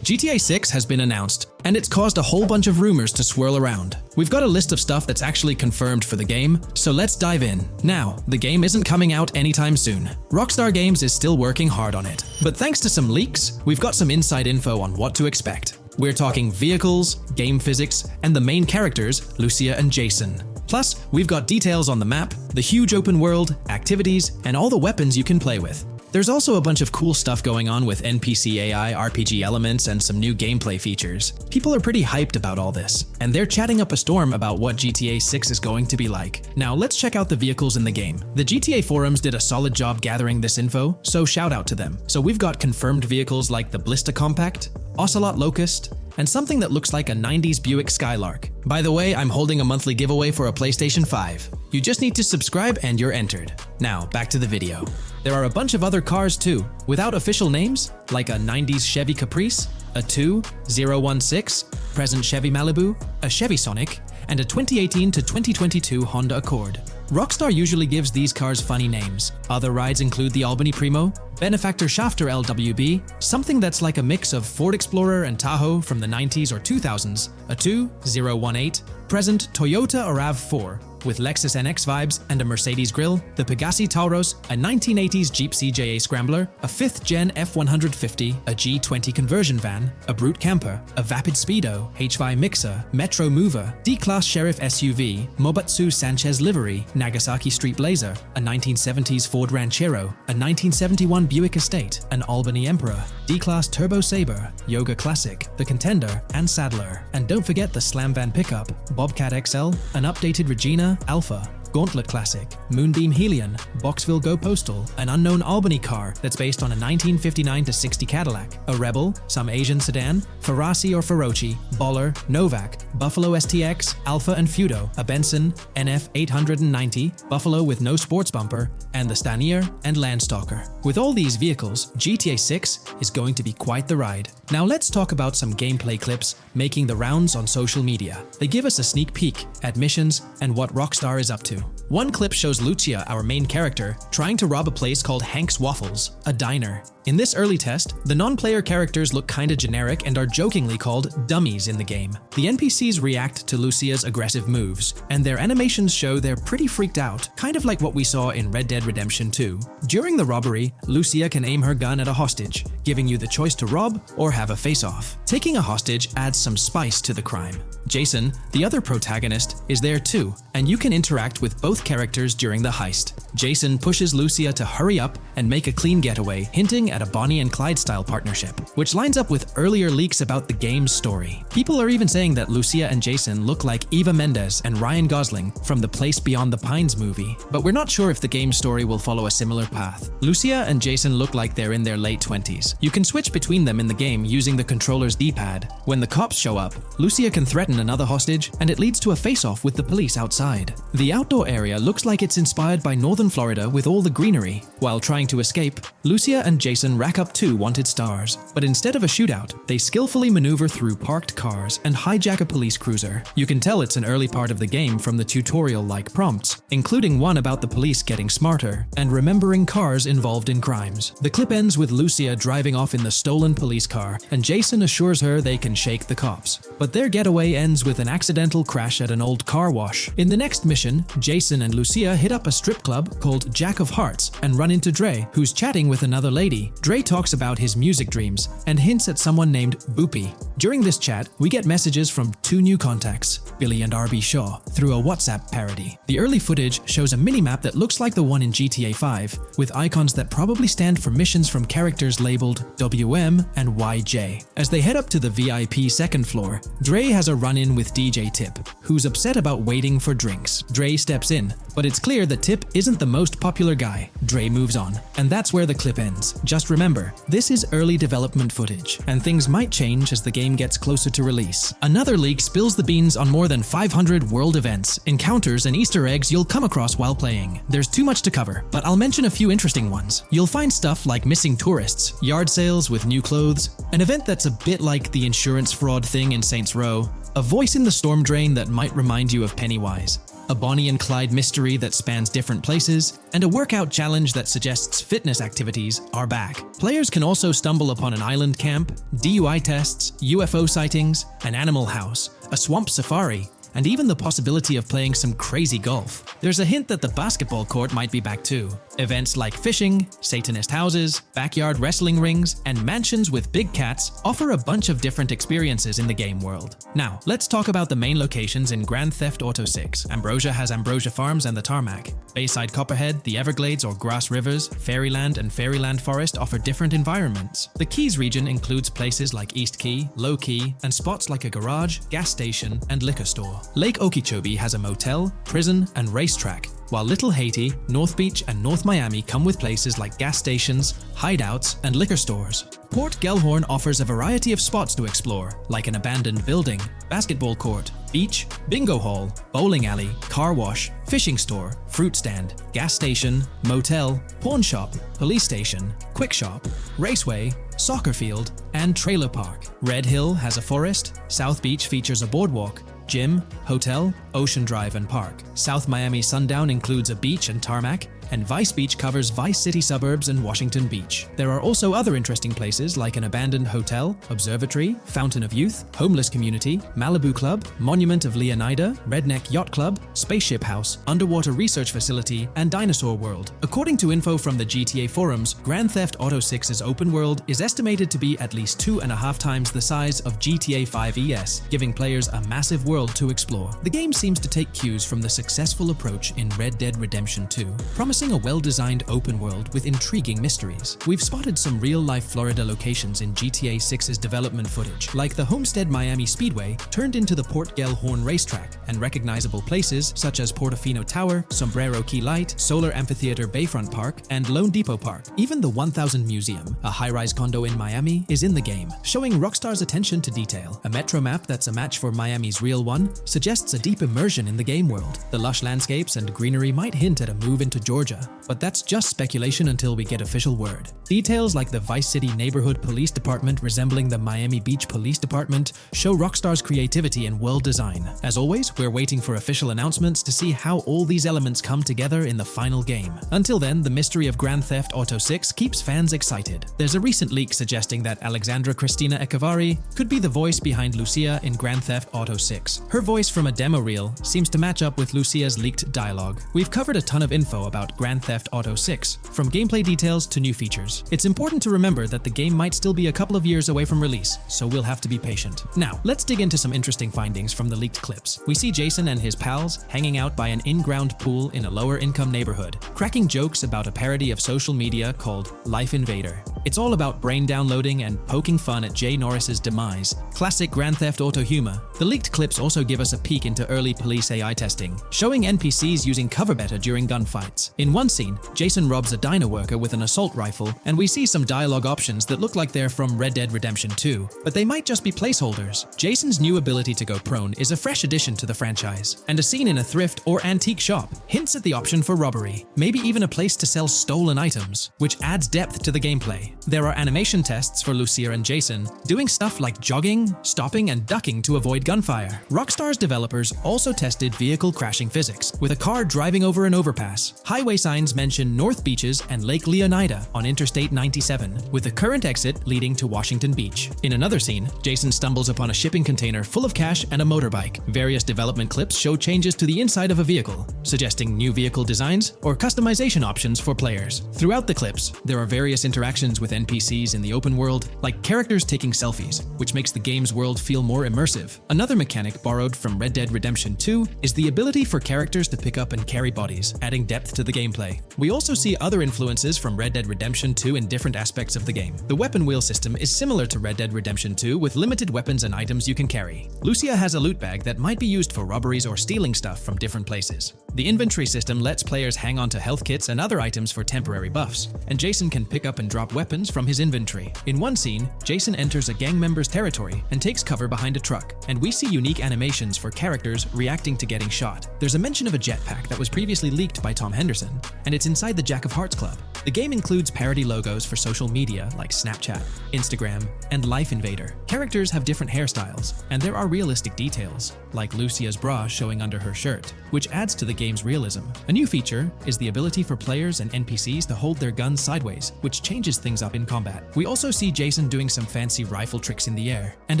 A: GTA 6 has been announced, and it's caused a whole bunch of rumors to swirl around. We've got a list of stuff that's actually confirmed for the game, so let's dive in. Now, the game isn't coming out anytime soon. Rockstar Games is still working hard on it, but thanks to some leaks, we've got some inside info on what to expect. We're talking vehicles, game physics, and the main characters, Lucia and Jason. Plus, we've got details on the map, the huge open world, activities, and all the weapons you can play with. There's also a bunch of cool stuff going on with NPC AI, RPG elements, and some new gameplay features. People are pretty hyped about all this, and they're chatting up a storm about what GTA 6 is going to be like. Now let's check out the vehicles in the game. The GTA forums did a solid job gathering this info, so shout out to them. So we've got confirmed vehicles like the Blista Compact, Ocelot Locust, and something that looks like a 90s Buick Skylark. By the way, I'm holding a monthly giveaway for a PlayStation 5. You just need to subscribe and you're entered. Now, back to the video. There are a bunch of other cars too, without official names, like a 90s Chevy Caprice, a 2016 present Chevy Malibu, a Chevy Sonic, and a 2018 to 2022 Honda Accord. Rockstar usually gives these cars funny names. Other rides include the Albany Primo, Benefactor Shafter LWB, something that's like a mix of Ford Explorer and Tahoe from the 90s or 2000s, a 2018 present Toyota RAV4, with Lexus NX vibes and a Mercedes grille, the Pegassi Tauros, a 1980s Jeep CJA Scrambler, a 5th Gen F150, a G20 conversion van, a Brute Camper, a Vapid Speedo, HY Mixer, Metro Mover, D-Class Sheriff SUV, Mobatsu Sanchez Livery, Nagasaki Street Blazer, a 1970s Ford Ranchero, a 1971 Buick Estate, an Albany Emperor, D-Class Turbo Sabre, Yoga Classic, the Contender, and Sadler. And don't forget the Slam Van Pickup, Bobcat XL, an updated Regina, Alpha, Gauntlet Classic, Moonbeam Helion, Boxville Go Postal, an unknown Albany car that's based on a 1959-60 Cadillac, a Rebel, some Asian sedan, Ferrari or Feroci, Baller, Novak, Buffalo STX, Alpha and Feudo, a Benson, NF 890, Buffalo with no sports bumper, and the Stanier and Landstalker. With all these vehicles, GTA 6 is going to be quite the ride. Now let's talk about some gameplay clips making the rounds on social media. They give us a sneak peek at missions and what Rockstar is up to. One clip shows Lucia, our main character, trying to rob a place called Hank's Waffles, a diner. In this early test, the non-player characters look kinda generic and are jokingly called dummies in the game. The NPCs react to Lucia's aggressive moves, and their animations show they're pretty freaked out, kind of like what we saw in Red Dead Redemption 2. During the robbery, Lucia can aim her gun at a hostage, giving you the choice to rob or have a face-off. Taking a hostage adds some spice to the crime. Jason, the other protagonist, is there too, and you can interact with both characters during the heist. Jason pushes Lucia to hurry up and make a clean getaway, hinting at a Bonnie and Clyde style partnership, which lines up with earlier leaks about the game's story. People are even saying that Lucia and Jason look like Eva Mendes and Ryan Gosling from the Place Beyond the Pines movie, but we're not sure if the game's story will follow a similar path. Lucia and Jason look like they're in their late 20s. You can switch between them in the game using the controller's D-pad. When the cops show up, Lucia can threaten another hostage, and it leads to a face-off with the police outside. The outdoor area looks like it's inspired by northern Florida with all the greenery. While trying to escape, Lucia and Jason Jason rack up 2 wanted stars. But instead of a shootout, they skillfully maneuver through parked cars and hijack a police cruiser. You can tell it's an early part of the game from the tutorial-like prompts, including one about the police getting smarter and remembering cars involved in crimes. The clip ends with Lucia driving off in the stolen police car, and Jason assures her they can shake the cops. But their getaway ends with an accidental crash at an old car wash. In the next mission, Jason and Lucia hit up a strip club called Jack of Hearts and run into Dre, who's chatting with another lady. Dre talks about his music dreams and hints at someone named Boopy. During this chat, we get messages from 2 new contacts, Billy and RB Shaw, through a WhatsApp parody. The early footage shows a minimap that looks like the one in GTA 5, with icons that probably stand for missions from characters labeled WM and YJ. As they head up to the VIP second floor, Dre has a run-in with DJ Tip, who's upset about waiting for drinks. Dre steps in, but it's clear that Tip isn't the most popular guy. Dre moves on, and that's where the clip ends. Just remember, this is early development footage, and things might change as the game gets closer to release. Another leak spills the beans on more than 500 world events, encounters, and Easter eggs you'll come across while playing. There's too much to cover, but I'll mention a few interesting ones. You'll find stuff like missing tourists, yard sales with new clothes, an event that's a bit like the insurance fraud thing in Saints Row, a voice in the storm drain that might remind you of Pennywise, a Bonnie and Clyde mystery that spans different places, and a workout challenge that suggests fitness activities are back. Players can also stumble upon an island camp, DUI tests, UFO sightings, an animal house, a swamp safari, and even the possibility of playing some crazy golf. There's a hint that the basketball court might be back too. Events like fishing, Satanist houses, backyard wrestling rings, and mansions with big cats offer a bunch of different experiences in the game world. Now, let's talk about the main locations in Grand Theft Auto 6. Ambrosia has Ambrosia Farms and the Tarmac. Bayside Copperhead, the Everglades or Grass Rivers, Fairyland and Fairyland Forest offer different environments. The Keys region includes places like East Key, Low Key, and spots like a garage, gas station, and liquor store. Lake Okeechobee has a motel, prison, and racetrack, while Little Haiti, North Beach, and North Miami come with places like gas stations, hideouts, and liquor stores. Port Gellhorn offers a variety of spots to explore, like an abandoned building, basketball court, beach, bingo hall, bowling alley, car wash, fishing store, fruit stand, gas station, motel, pawn shop, police station, quick shop, raceway, soccer field, and trailer park. Red Hill has a forest, South Beach features a boardwalk, gym, hotel, Ocean Drive, and park. South Miami Sundown includes a beach and tarmac, and Vice Beach covers Vice City suburbs and Washington Beach. There are also other interesting places like an abandoned hotel, observatory, Fountain of Youth, homeless community, Malibu Club, Monument of Leonida, Redneck Yacht Club, Spaceship House, underwater research facility, and Dinosaur World. According to info from the GTA forums, Grand Theft Auto 6's open world is estimated to be at least 2.5 times the size of GTA 5 ES, giving players a massive world to explore. The game seems to take cues from the successful approach in Red Dead Redemption 2, promising a well-designed open world with intriguing mysteries. We've spotted some real-life Florida locations in GTA 6's development footage, like the Homestead Miami Speedway turned into the Port Gellhorn racetrack, and recognizable places such as Portofino Tower, Sombrero Key Light, Solar Amphitheater Bayfront Park, and Lone Depot Park. Even the 1000 Museum, a high-rise condo in Miami, is in the game, showing Rockstar's attention to detail. A metro map that's a match for Miami's real one suggests a deep immersion in the game world. The lush landscapes and greenery might hint at a move into Georgia, but that's just speculation until we get official word. Details like the Vice City Neighborhood Police Department resembling the Miami Beach Police Department show Rockstar's creativity and world design. As always, we're waiting for official announcements to see how all these elements come together in the final game. Until then, the mystery of Grand Theft Auto 6 keeps fans excited. There's a recent leak suggesting that Alexandra Christina Echevarri could be the voice behind Lucia in Grand Theft Auto 6. Her voice from a demo reel seems to match up with Lucia's leaked dialogue. We've covered a ton of info about Grand Theft Auto 6, from gameplay details to new features. It's important to remember that the game might still be a couple of years away from release, so we'll have to be patient. Now, let's dig into some interesting findings from the leaked clips. We see Jason and his pals hanging out by an in-ground pool in a lower-income neighborhood, cracking jokes about a parody of social media called Life Invader. It's all about brain downloading and poking fun at Jay Norris's demise. Classic Grand Theft Auto humor. The leaked clips also give us a peek into early police AI testing, showing NPCs using cover better during gunfights. In one scene, Jason robs a diner worker with an assault rifle, and we see some dialogue options that look like they're from Red Dead Redemption 2, but they might just be placeholders. Jason's new ability to go prone is a fresh addition to the franchise, and a scene in a thrift or antique shop hints at the option for robbery, maybe even a place to sell stolen items, which adds depth to the gameplay. There are animation tests for Lucia and Jason, doing stuff like jogging, stopping, and ducking to avoid gunfire. Rockstar's developers also tested vehicle crashing physics, with a car driving over an overpass. Highway signs mention North Beaches and Lake Leonida on Interstate 97, with the current exit leading to Washington Beach. In another scene, Jason stumbles upon a shipping container full of cash and a motorbike. Various development clips show changes to the inside of a vehicle, suggesting new vehicle designs or customization options for players. Throughout the clips, there are various interactions with NPCs in the open world, like characters taking selfies, which makes the game's world feel more immersive. Another mechanic borrowed from Red Dead Redemption 2 is the ability for characters to pick up and carry bodies, adding depth to the gameplay. We also see other influences from Red Dead Redemption 2 in different aspects of the game. The weapon wheel system is similar to Red Dead Redemption 2 with limited weapons and items you can carry. Lucia has a loot bag that might be used for robberies or stealing stuff from different places. The inventory system lets players hang on to health kits and other items for temporary buffs, and Jason can pick up and drop weapons from his inventory. In one scene, Jason enters a gang member's territory and takes cover behind a truck, and we see unique animations for characters reacting to getting shot. There's a mention of a jetpack that was previously leaked by Tom Henderson, and it's inside the Jack of Hearts Club. The game includes parody logos for social media like Snapchat, Instagram, and Life Invader. Characters have different hairstyles, and there are realistic details, like Lucia's bra showing under her shirt, which adds to the game's realism. A new feature is the ability for players and NPCs to hold their guns sideways, which changes things up in combat. We also see Jason doing some fancy rifle tricks in the air, and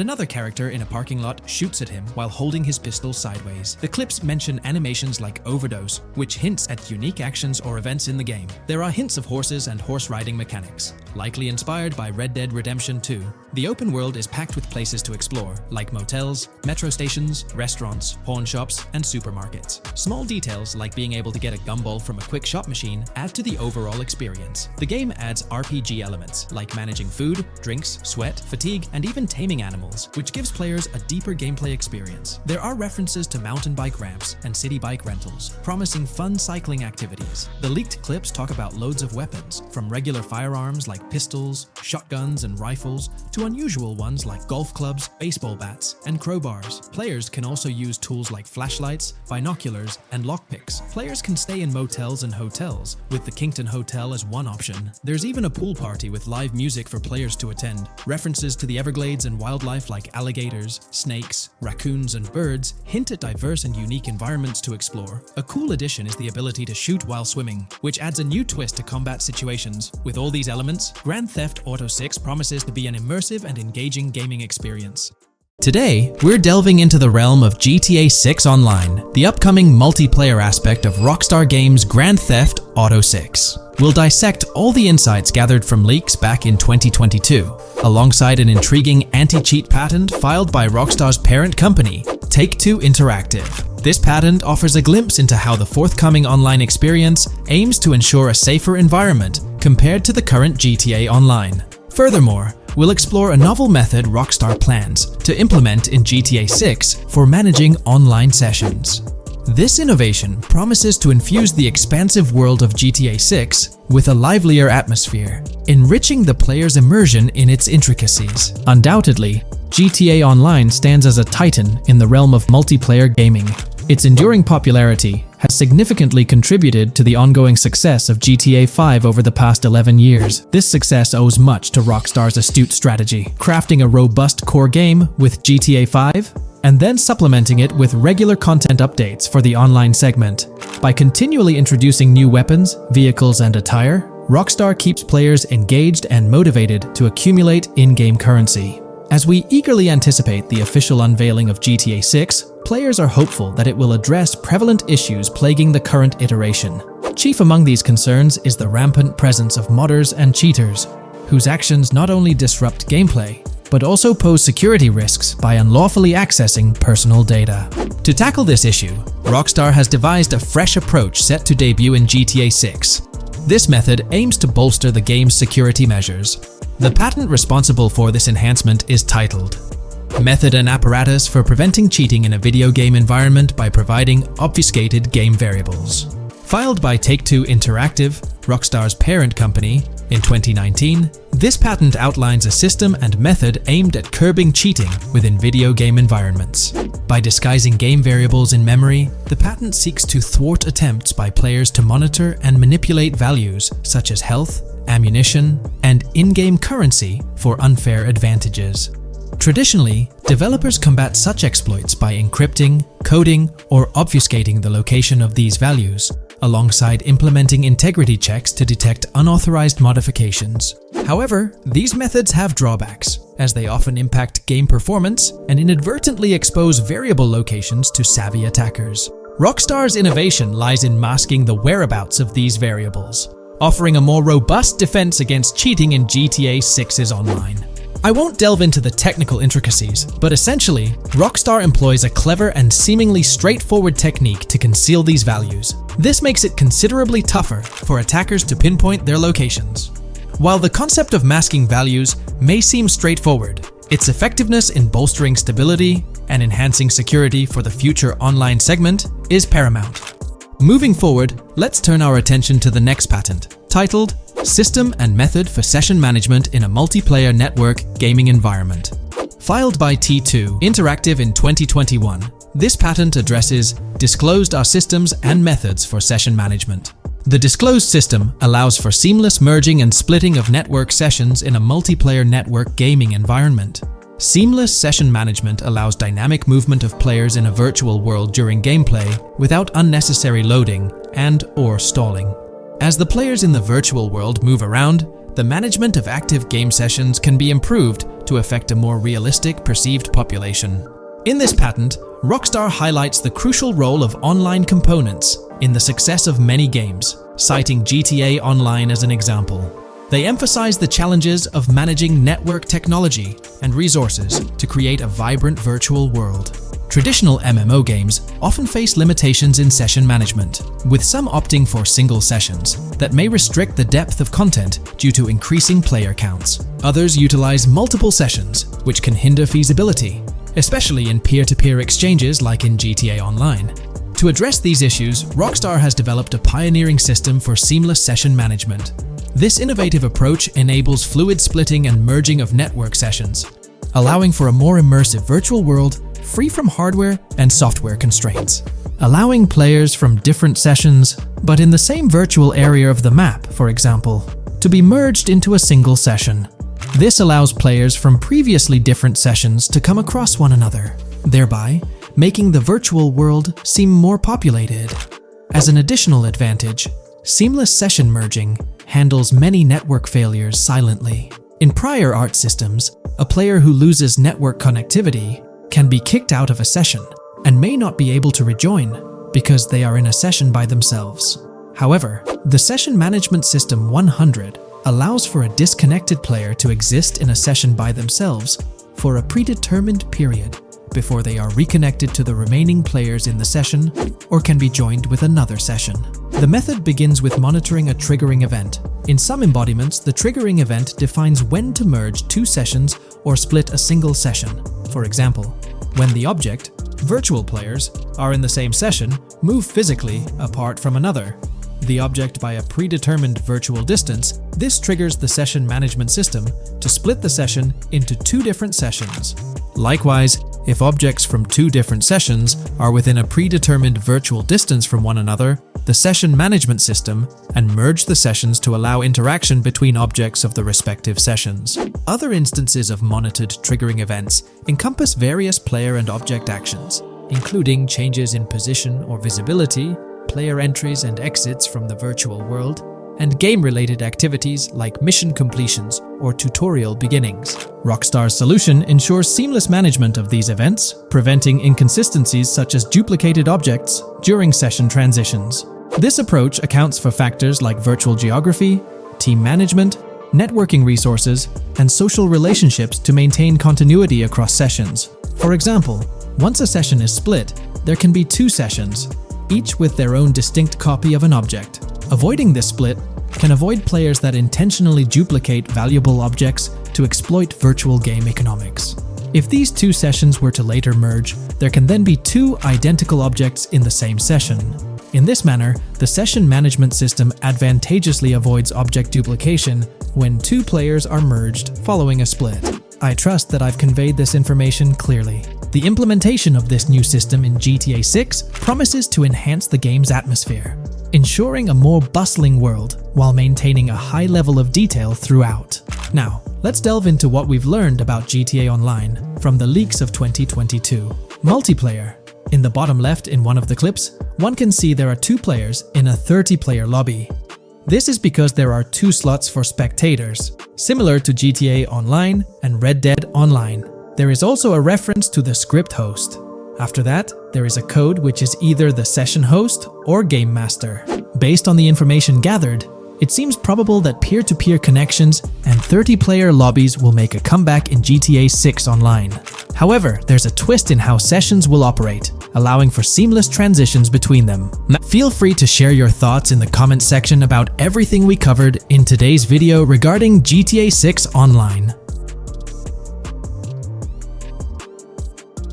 A: another character in a parking lot shoots at him while holding his pistol sideways. The clips mention animations like overdose, which hints at unique actions or events in the game. There are hints of horses and horse riding mechanics, likely inspired by Red Dead Redemption 2. The open world is packed with places to explore, like motels, metro stations, restaurants, pawn shops, and supermarkets. Small details like being able to get a gumball from a quick shop machine add to the overall experience. The game adds RPG elements, like managing food, drinks, sweat, fatigue, and even taming animals, which gives players a deeper gameplay experience. There are references to mountain bike ramps and city bike rentals, promising fun cycling activities. The leaked clips talk about loads of weapons, from regular firearms like pistols, shotguns, and rifles, to unusual ones like golf clubs, baseball bats, and crowbars. Players can also use tools like flashlights, binoculars, and lockpicks. Players can stay in motels and hotels, with the Kingston Hotel as one option. There's even a pool party with live music for players to attend. References to the Everglades and wildlife like alligators, snakes, raccoons, and birds hint at diverse and unique environments to explore. A cool addition is the ability to shoot while swimming, which adds a new twist to combat situations. With all these elements, Grand Theft Auto 6 promises to be an immersive and engaging gaming experience. Today, we're delving into the realm of GTA 6 Online, the upcoming multiplayer aspect of Rockstar Games' Grand Theft Auto 6. We'll dissect all the insights gathered from leaks back in 2022, alongside an intriguing anti-cheat patent filed by Rockstar's parent company, Take-Two Interactive. This patent offers a glimpse into how the forthcoming online experience aims to ensure a safer environment compared to the current GTA Online. Furthermore, we'll explore a novel method Rockstar plans to implement in GTA 6 for managing online sessions. This innovation promises to infuse the expansive world of GTA 6 with a livelier atmosphere, enriching the player's immersion in its intricacies. Undoubtedly, GTA Online stands as a titan in the realm of multiplayer gaming. Its enduring popularity has significantly contributed to the ongoing success of GTA 5 over the past 11 years. This success owes much to Rockstar's astute strategy, crafting a robust core game with GTA 5 and then supplementing it with regular content updates for the online segment. By continually introducing new weapons, vehicles, and attire, Rockstar keeps players engaged and motivated to accumulate in-game currency. As we eagerly anticipate the official unveiling of GTA 6, players are hopeful that it will address prevalent issues plaguing the current iteration. Chief among these concerns is the rampant presence of modders and cheaters, whose actions not only disrupt gameplay, but also pose security risks by unlawfully accessing personal data. To tackle this issue, Rockstar has devised a fresh approach set to debut in GTA 6. This method aims to bolster the game's security measures. The patent responsible for this enhancement is titled Method and Apparatus for Preventing Cheating in a Video Game Environment by Providing Obfuscated Game Variables. Filed by Take-Two Interactive, Rockstar's parent company, in 2019, this patent outlines a system and method aimed at curbing cheating within video game environments. By disguising game variables in memory, the patent seeks to thwart attempts by players to monitor and manipulate values such as health, ammunition, and in-game currency for unfair advantages. Traditionally, developers combat such exploits by encrypting, coding, or obfuscating the location of these values, alongside implementing integrity checks to detect unauthorized modifications. However, these methods have drawbacks, as they often impact game performance and inadvertently expose variable locations to savvy attackers. Rockstar's innovation lies in masking the whereabouts of these variables, offering a more robust defense against cheating in GTA 6's online. I won't delve into the technical intricacies, but essentially, Rockstar employs a clever and seemingly straightforward technique to conceal these values. This makes it considerably tougher for attackers to pinpoint their locations. While the concept of masking values may seem straightforward, its effectiveness in bolstering stability and enhancing security for the future online segment is paramount. Moving forward, let's turn our attention to the next patent, titled System and Method for Session Management in a Multiplayer Network Gaming Environment. Filed by T2 Interactive in 2021, this patent addresses disclosed are systems and methods for session management. The disclosed system allows for seamless merging and splitting of network sessions in a multiplayer network gaming environment. Seamless session management allows dynamic movement of players in a virtual world during gameplay without unnecessary loading and/or stalling. As the players in the virtual world move around, the management of active game sessions can be improved to affect a more realistic perceived population. In this patent, Rockstar highlights the crucial role of online components in the success of many games, citing GTA Online as an example. They emphasize the challenges of managing network technology and resources to create a vibrant virtual world. Traditional MMO games often face limitations in session management, with some opting for single sessions that may restrict the depth of content due to increasing player counts. Others utilize multiple sessions, which can hinder feasibility, especially in peer-to-peer exchanges like in GTA Online. To address these issues, Rockstar has developed a pioneering system for seamless session management. This innovative approach enables fluid splitting and merging of network sessions, allowing for a more immersive virtual world free from hardware and software constraints. Allowing players from different sessions, but in the same virtual area of the map, for example, to be merged into a single session. This allows players from previously different sessions to come across one another, thereby making the virtual world seem more populated. As an additional advantage, seamless session merging handles many network failures silently. In prior art systems, a player who loses network connectivity can be kicked out of a session and may not be able to rejoin because they are in a session by themselves. However, the Session Management System 100 allows for a disconnected player to exist in a session by themselves for a predetermined period before they are reconnected to the remaining players in the session or can be joined with another session. The method begins with monitoring a triggering event. In some embodiments, the triggering event defines when to merge two sessions or split a single session. For example, when the object, virtual players, are in the same session, move physically apart from another, the object by a predetermined virtual distance, this triggers the session management system to split the session into two different sessions. Likewise, if objects from two different sessions are within a predetermined virtual distance from one another, the session management system and merge the sessions to allow interaction between objects of the respective sessions. Other instances of monitored triggering events encompass various player and object actions, including changes in position or visibility, player entries and exits from the virtual world, and game-related activities like mission completions or tutorial beginnings. Rockstar's solution ensures seamless management of these events, preventing inconsistencies such as duplicated objects during session transitions. This approach accounts for factors like virtual geography, team management, networking resources, and social relationships to maintain continuity across sessions. For example, once a session is split, there can be two sessions, each with their own distinct copy of an object. Avoiding this split can avoid players that intentionally duplicate valuable objects to exploit virtual game economics. If these two sessions were to later merge, there can then be two identical objects in the same session. In this manner, the session management system advantageously avoids object duplication when two players are merged following a split. I trust that I've conveyed this information clearly. The implementation of this new system in GTA 6 promises to enhance the game's atmosphere, ensuring a more bustling world while maintaining a high level of detail throughout. Now, let's delve into what we've learned about GTA Online from the leaks of 2022. Multiplayer. In the bottom left in one of the clips, one can see there are two players in a 30-player lobby. This is because there are two slots for spectators, similar to GTA Online and Red Dead Online. There is also a reference to the script host. After that, there is a code which is either the session host or game master. Based on the information gathered, it seems probable that peer-to-peer connections and 30-player lobbies will make a comeback in GTA 6 Online. However, there's a twist in how sessions will operate, allowing for seamless transitions between them. Now, feel free to share your thoughts in the comments section about everything we covered in today's video regarding GTA 6 Online.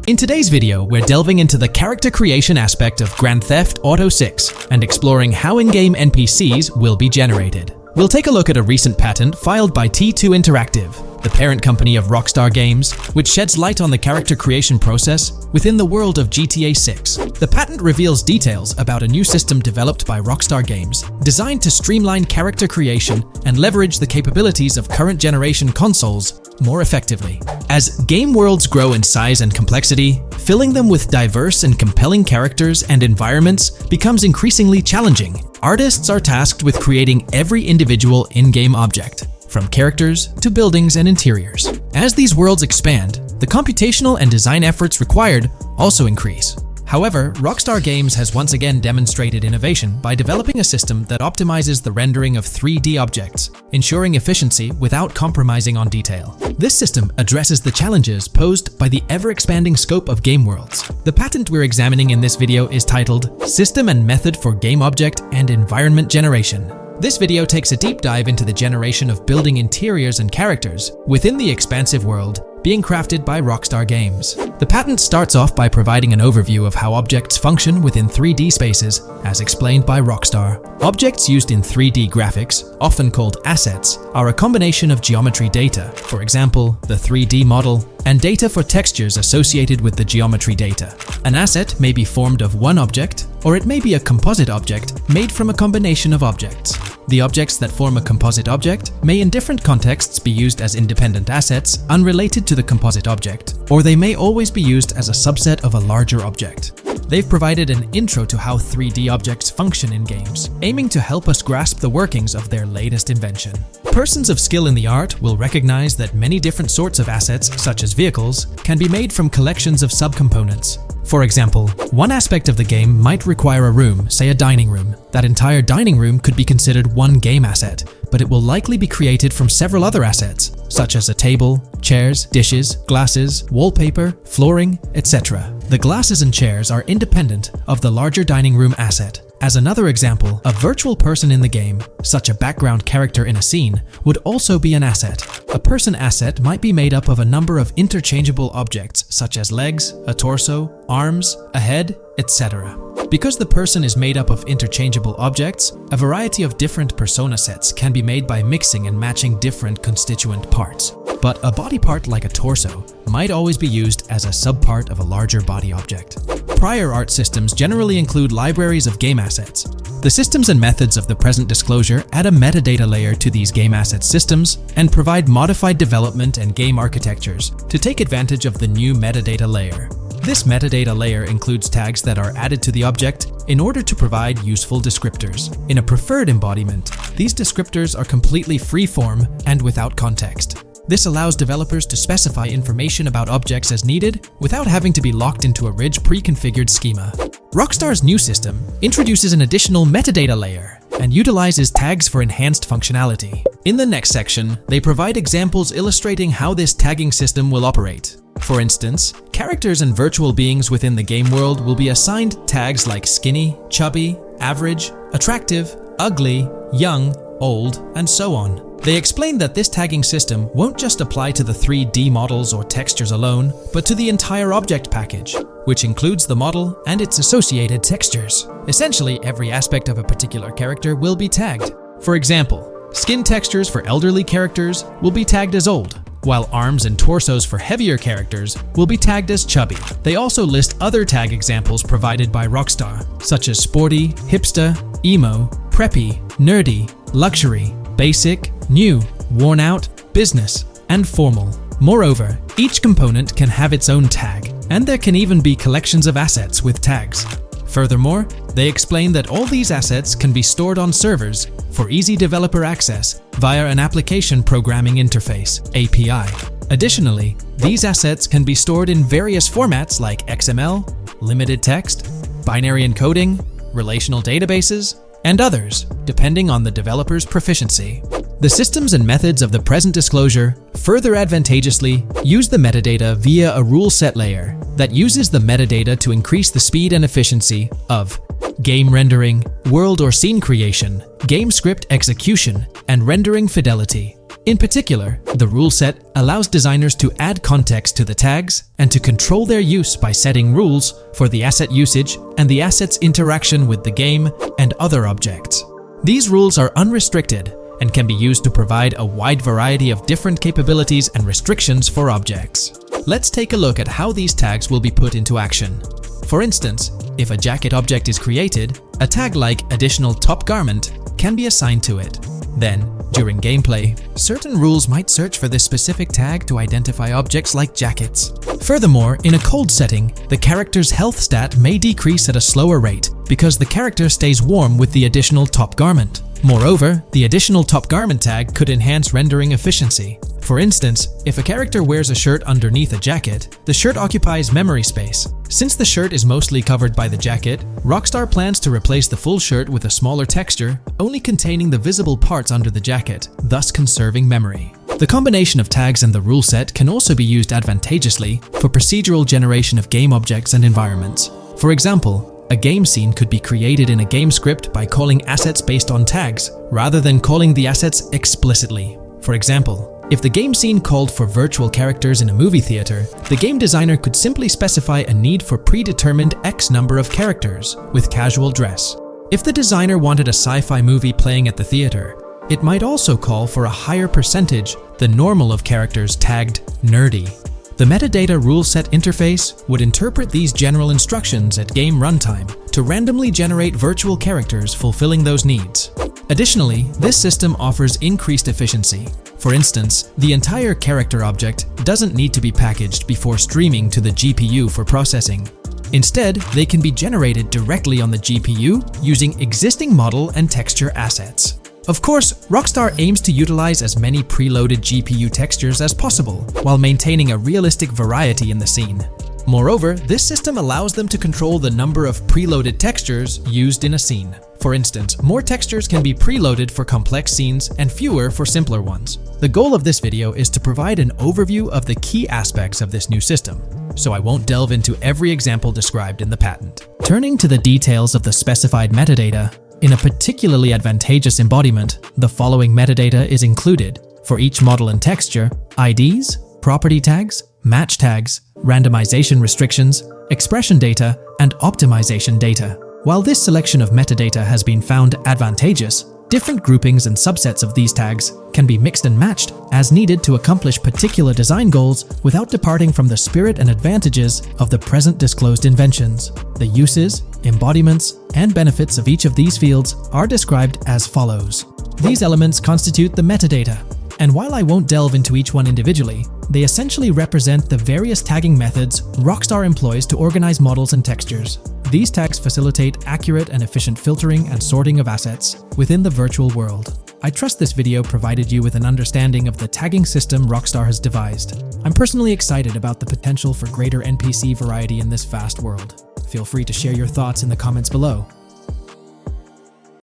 A: In today's video, we're delving into the character creation aspect of Grand Theft Auto 6 and exploring how in-game NPCs will be generated. We'll take a look at a recent patent filed by T2 Interactive, the parent company of Rockstar Games, which sheds light on the character creation process within the world of GTA 6. The patent reveals details about a new system developed by Rockstar Games, designed to streamline character creation and leverage the capabilities of current generation consoles more effectively. As game worlds grow in size and complexity, filling them with diverse and compelling characters and environments becomes increasingly challenging. Artists are tasked with creating every individual in-game object, from characters to buildings and interiors. As these worlds expand, the computational and design efforts required also increase. However, Rockstar Games has once again demonstrated innovation by developing a system that optimizes the rendering of 3D objects, ensuring efficiency without compromising on detail. This system addresses the challenges posed by the ever-expanding scope of game worlds. The patent we're examining in this video is titled System and Method for Game Object and Environment Generation. This video takes a deep dive into the generation of building interiors and characters within the expansive world being crafted by Rockstar Games. The patent starts off by providing an overview of how objects function within 3D spaces, as explained by Rockstar. Objects used in 3D graphics, often called assets, are a combination of geometry data, for example, the 3D model, and data for textures associated with the geometry data. An asset may be formed of one object, or it may be a composite object made from a combination of objects. The objects that form a composite object may in different contexts be used as independent assets unrelated to the composite object, or they may always be used as a subset of a larger object. They've provided an intro to how 3D objects function in games, aiming to help us grasp the workings of their latest invention. Persons of skill in the art will recognize that many different sorts of assets, such as vehicles, can be made from collections of subcomponents. For example, one aspect of the game might require a room, say a dining room. That entire dining room could be considered one game asset, but it will likely be created from several other assets, such as a table, chairs, dishes, glasses, wallpaper, flooring, etc. The glasses and chairs are independent of the larger dining room asset. As another example, a virtual person in the game, such a background character in a scene, would also be an asset. A person asset might be made up of a number of interchangeable objects, such as legs, a torso, arms, a head, etc. Because the person is made up of interchangeable objects, a variety of different persona sets can be made by mixing and matching different constituent parts. But a body part like a torso might always be used as a subpart of a larger body object. Prior art systems generally include libraries of game assets. The systems and methods of the present disclosure add a metadata layer to these game asset systems and provide modified development and game architectures to take advantage of the new metadata layer. This metadata layer includes tags that are added to the object in order to provide useful descriptors. In a preferred embodiment, these descriptors are completely free-form and without context. This allows developers to specify information about objects as needed without having to be locked into a rich pre-configured schema. Rockstar's new system introduces an additional metadata layer and utilizes tags for enhanced functionality. In the next section, they provide examples illustrating how this tagging system will operate. For instance, characters and virtual beings within the game world will be assigned tags like skinny, chubby, average, attractive, ugly, young, old, and so on. They explain that this tagging system won't just apply to the 3D models or textures alone, but to the entire object package, which includes the model and its associated textures. Essentially, every aspect of a particular character will be tagged. For example, skin textures for elderly characters will be tagged as old, while arms and torsos for heavier characters will be tagged as chubby. They also list other tag examples provided by Rockstar, such as sporty, hipster, emo, preppy, nerdy, luxury, basic, new, worn out, business, and formal. Moreover, each component can have its own tag, and there can even be collections of assets with tags. Furthermore, they explain that all these assets can be stored on servers for easy developer access via an application programming interface (API). Additionally, these assets can be stored in various formats like XML, limited text, binary encoding, relational databases, and others, depending on the developer's proficiency. The systems and methods of the present disclosure further advantageously use the metadata via a rule set layer that uses the metadata to increase the speed and efficiency of game rendering, world or scene creation, game script execution, and rendering fidelity. In particular, the rule set allows designers to add context to the tags and to control their use by setting rules for the asset usage and the asset's interaction with the game and other objects. These rules are unrestricted and can be used to provide a wide variety of different capabilities and restrictions for objects. Let's take a look at how these tags will be put into action. For instance, if a jacket object is created, a tag like additional top garment can be assigned to it. Then, during gameplay, certain rules might search for this specific tag to identify objects like jackets. Furthermore, in a cold setting, the character's health stat may decrease at a slower rate because the character stays warm with the additional top garment. Moreover, the additional top garment tag could enhance rendering efficiency. For instance, if a character wears a shirt underneath a jacket, the shirt occupies memory space. Since the shirt is mostly covered by the jacket, Rockstar plans to replace the full shirt with a smaller texture, only containing the visible parts under the jacket, thus conserving memory. The combination of tags and the rule set can also be used advantageously for procedural generation of game objects and environments. For example, a game scene could be created in a game script by calling assets based on tags, rather than calling the assets explicitly. For example, if the game scene called for virtual characters in a movie theater, the game designer could simply specify a need for predetermined X number of characters with casual dress. If the designer wanted a sci-fi movie playing at the theater, it might also call for a higher percentage than normal of characters tagged nerdy. The metadata rule set interface would interpret these general instructions at game runtime to randomly generate virtual characters fulfilling those needs. Additionally, this system offers increased efficiency. For instance, the entire character object doesn't need to be packaged before streaming to the GPU for processing. Instead, they can be generated directly on the GPU using existing model and texture assets. Of course, Rockstar aims to utilize as many preloaded GPU textures as possible, while maintaining a realistic variety in the scene. Moreover, this system allows them to control the number of preloaded textures used in a scene. For instance, more textures can be preloaded for complex scenes and fewer for simpler ones. The goal of this video is to provide an overview of the key aspects of this new system, so I won't delve into every example described in the patent. Turning to the details of the specified metadata, in a particularly advantageous embodiment, the following metadata is included for each model and texture: IDs, property tags, match tags, randomization restrictions, expression data, and optimization data. While this selection of metadata has been found advantageous, different groupings and subsets of these tags can be mixed and matched as needed to accomplish particular design goals without departing from the spirit and advantages of the present disclosed inventions. The uses, embodiments, and benefits of each of these fields are described as follows. These elements constitute the metadata, and while I won't delve into each one individually, they essentially represent the various tagging methods Rockstar employs to organize models and textures. These tags facilitate accurate and efficient filtering and sorting of assets within the virtual world. I trust this video provided you with an understanding of the tagging system Rockstar has devised. I'm personally excited about the potential for greater NPC variety in this vast world. Feel free to share your thoughts in the comments below.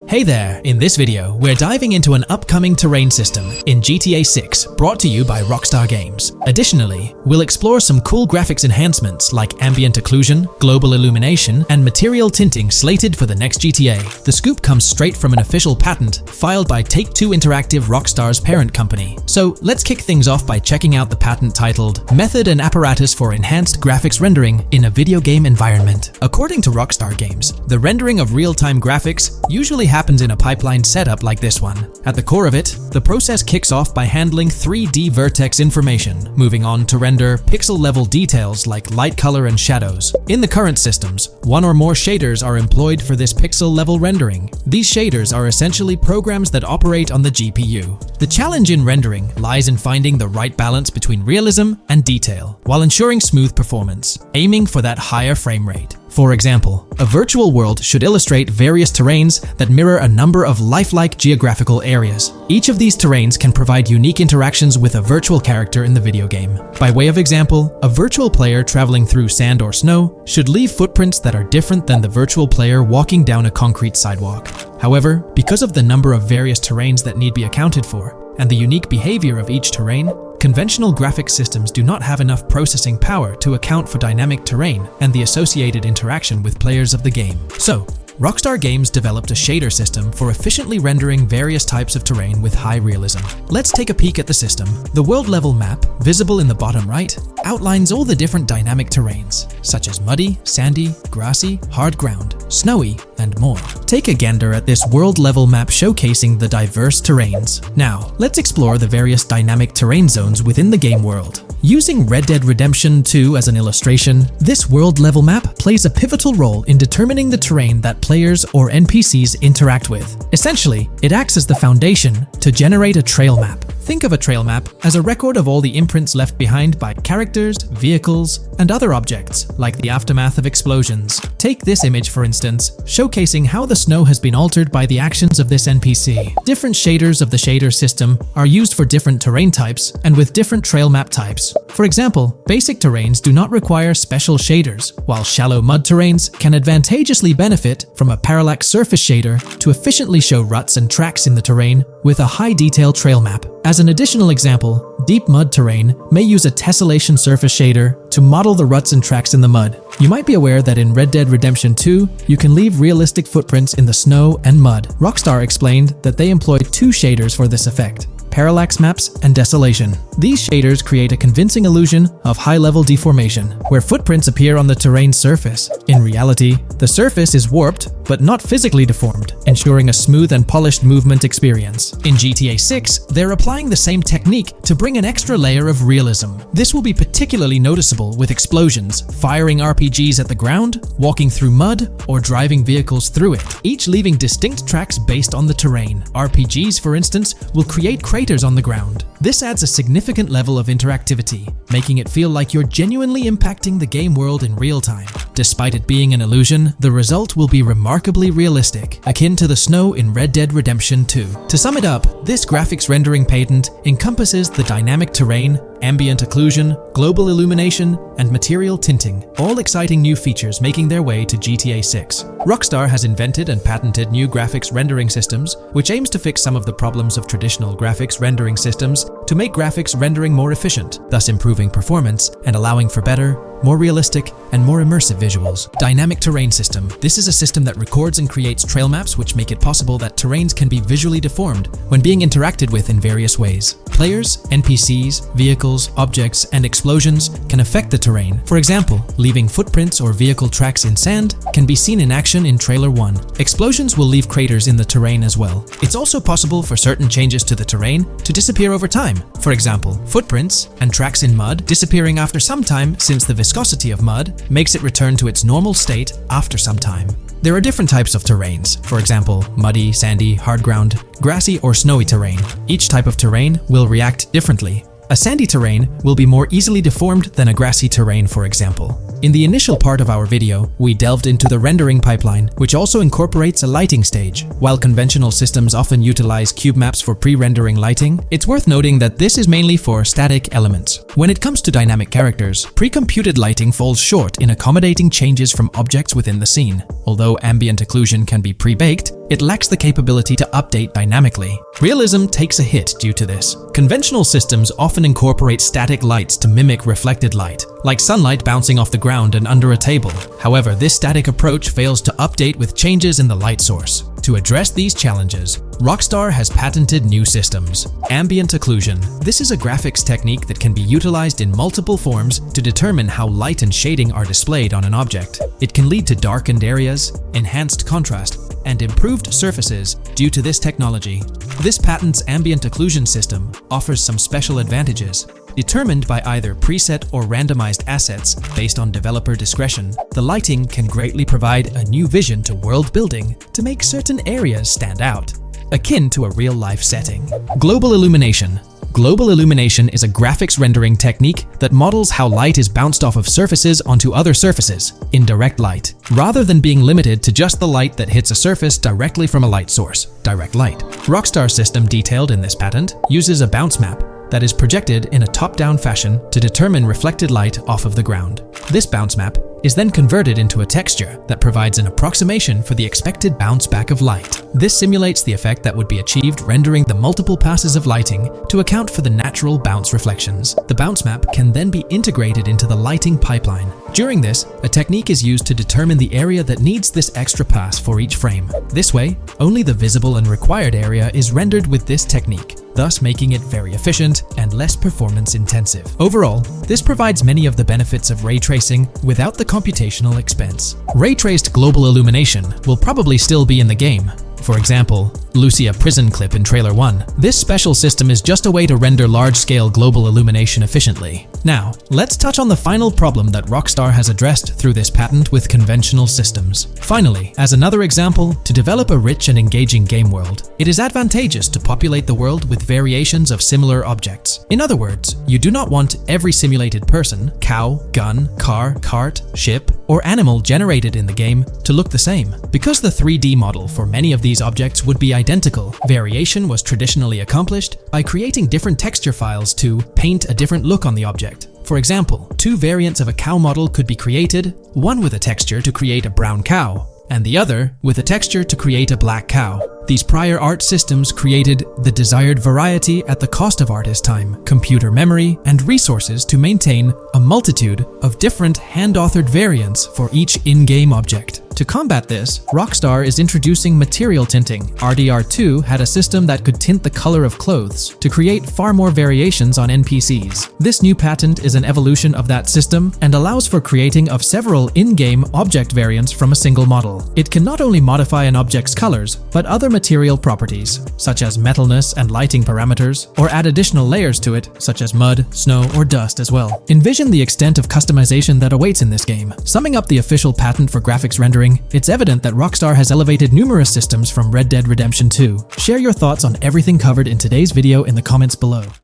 A: Hey there! In this video, we're diving into an upcoming terrain system in GTA 6 brought to you by Rockstar Games. Additionally, we'll explore some cool graphics enhancements like ambient occlusion, global illumination, and material tinting slated for the next GTA. The scoop comes straight from an official patent filed by Take-Two Interactive, Rockstar's parent company. So let's kick things off by checking out the patent titled Method and Apparatus for Enhanced Graphics Rendering in a Video Game Environment. According to Rockstar Games, the rendering of real-time graphics usually happens in a pipeline setup like this one. At the core of it, the process kicks off by handling 3D vertex information, moving on to render pixel-level details like light, color, and shadows. In the current systems, one or more shaders are employed for this pixel-level rendering. These shaders are essentially programs that operate on the GPU. The challenge in rendering lies in finding the right balance between realism and detail, while ensuring smooth performance, aiming for that higher frame rate. For example, a virtual world should illustrate various terrains that mirror a number of lifelike geographical areas. Each of these terrains can provide unique interactions with a virtual character in the video game. By way of example, a virtual player traveling through sand or snow should leave footprints that are different than the virtual player walking down a concrete sidewalk. However, because of the number of various terrains that need be accounted for, and the unique behavior of each terrain, conventional graphics systems do not have enough processing power to account for dynamic terrain and the associated interaction with players of the game. So, Rockstar Games developed a shader system for efficiently rendering various types of terrain with high realism. Let's take a peek at the system. The world level map, visible in the bottom right, outlines all the different dynamic terrains, such as muddy, sandy, grassy, hard ground, snowy, and more. Take a gander at this world level map showcasing the diverse terrains. Now, let's explore the various dynamic terrain zones within the game world. Using Red Dead Redemption 2 as an illustration, this world-level map plays a pivotal role in determining the terrain that players or NPCs interact with. Essentially, it acts as the foundation to generate a trail map. Think of a trail map as a record of all the imprints left behind by characters, vehicles, and other objects, like the aftermath of explosions. Take this image, for instance, showcasing how the snow has been altered by the actions of this NPC. Different shaders of the shader system are used for different terrain types and with different trail map types. For example, basic terrains do not require special shaders, while shallow mud terrains can advantageously benefit from a parallax surface shader to efficiently show ruts and tracks in the terrain with a high-detail trail map. As an additional example, deep mud terrain may use a tessellation surface shader to model the ruts and tracks in the mud. You might be aware that in Red Dead Redemption 2, you can leave realistic footprints in the snow and mud. Rockstar explained that they employed two shaders for this effect: parallax maps and desolation. These shaders create a convincing illusion of high-level deformation, where footprints appear on the terrain's surface. In reality, the surface is warped but not physically deformed, ensuring a smooth and polished movement experience. In GTA 6, they're applying the same technique to bring an extra layer of realism. This will be particularly noticeable with explosions, firing RPGs at the ground, walking through mud, or driving vehicles through it, each leaving distinct tracks based on the terrain. RPGs, for instance, will create craters on the ground. This adds a significant level of interactivity, making it feel like you're genuinely impacting the game world in real time. Despite it being an illusion, the result will be remarkably realistic, akin to the snow in Red Dead Redemption 2. To sum it up, this graphics rendering patent encompasses the dynamic terrain, ambient occlusion, global illumination, and material tinting, all exciting new features making their way to GTA 6. Rockstar has invented and patented new graphics rendering systems, which aims to fix some of the problems of traditional graphics rendering systems to make graphics rendering more efficient, thus improving performance and allowing for better, more realistic, and more immersive visuals. Dynamic Terrain System. This is a system that records and creates trail maps which make it possible that terrains can be visually deformed when being interacted with in various ways. Players, NPCs, vehicles, objects, and explosions can affect the terrain. For example, leaving footprints or vehicle tracks in sand can be seen in action in Trailer 1. Explosions will leave craters in the terrain as well. It's also possible for certain changes to the terrain to disappear over time. For example, footprints and tracks in mud disappearing after some time, since the viscosity of mud makes it return to its normal state after some time. There are different types of terrains, for example, muddy, sandy, hard ground, grassy, or snowy terrain. Each type of terrain will react differently. A sandy terrain will be more easily deformed than a grassy terrain, for example. In the initial part of our video, we delved into the rendering pipeline, which also incorporates a lighting stage. While conventional systems often utilize cube maps for pre-rendering lighting, it's worth noting that this is mainly for static elements. When it comes to dynamic characters, pre-computed lighting falls short in accommodating changes from objects within the scene. Although ambient occlusion can be pre-baked, it lacks the capability to update dynamically. Realism takes a hit due to this. Conventional systems often incorporate static lights to mimic reflected light, like sunlight bouncing off the ground and under a table. However, this static approach fails to update with changes in the light source. To address these challenges, Rockstar has patented new systems. Ambient occlusion. This is a graphics technique that can be utilized in multiple forms to determine how light and shading are displayed on an object. It can lead to darkened areas, enhanced contrast, and improved surfaces due to this technology. This patent's ambient occlusion system offers some special advantages. Determined by either preset or randomized assets based on developer discretion, the lighting can greatly provide a new vision to world building to make certain areas stand out, akin to a real-life setting. Global illumination. Global illumination is a graphics rendering technique that models how light is bounced off of surfaces onto other surfaces in direct light, rather than being limited to just the light that hits a surface directly from a light source, direct light. Rockstar's system detailed in this patent uses a bounce map that is projected in a top-down fashion to determine reflected light off of the ground. This bounce map is then converted into a texture that provides an approximation for the expected bounce back of light. This simulates the effect that would be achieved rendering the multiple passes of lighting to account for the natural bounce reflections. The bounce map can then be integrated into the lighting pipeline. During this, a technique is used to determine the area that needs this extra pass for each frame. This way, only the visible and required area is rendered with this technique, thus making it very efficient and less performance intensive. Overall, this provides many of the benefits of ray tracing without the computational expense. Ray-traced global illumination will probably still be in the game. For example, Lucia prison clip in Trailer 1. This special system is just a way to render large-scale global illumination efficiently. Now, let's touch on the final problem that Rockstar has addressed through this patent with conventional systems. Finally, as another example, to develop a rich and engaging game world, it is advantageous to populate the world with variations of similar objects. In other words, you do not want every simulated person, cow, gun, car, cart, ship, or animal generated in the game to look the same. Because the 3D model for many of these objects would be identical, variation was traditionally accomplished by creating different texture files to paint a different look on the object. For example, two variants of a cow model could be created, one with a texture to create a brown cow, and the other with a texture to create a black cow. These prior art systems created the desired variety at the cost of artist time, computer memory, and resources to maintain a multitude of different hand-authored variants for each in-game object. To combat this, Rockstar is introducing material tinting. RDR2 had a system that could tint the color of clothes to create far more variations on NPCs. This new patent is an evolution of that system and allows for creating of several in-game object variants from a single model. It can not only modify an object's colors, but other material properties, such as metalness and lighting parameters, or add additional layers to it, such as mud, snow, or dust as well. Envision the extent of customization that awaits in this game. Summing up the official patent for graphics rendering, it's evident that Rockstar has elevated numerous systems from Red Dead Redemption 2. Share your thoughts on everything covered in today's video in the comments below.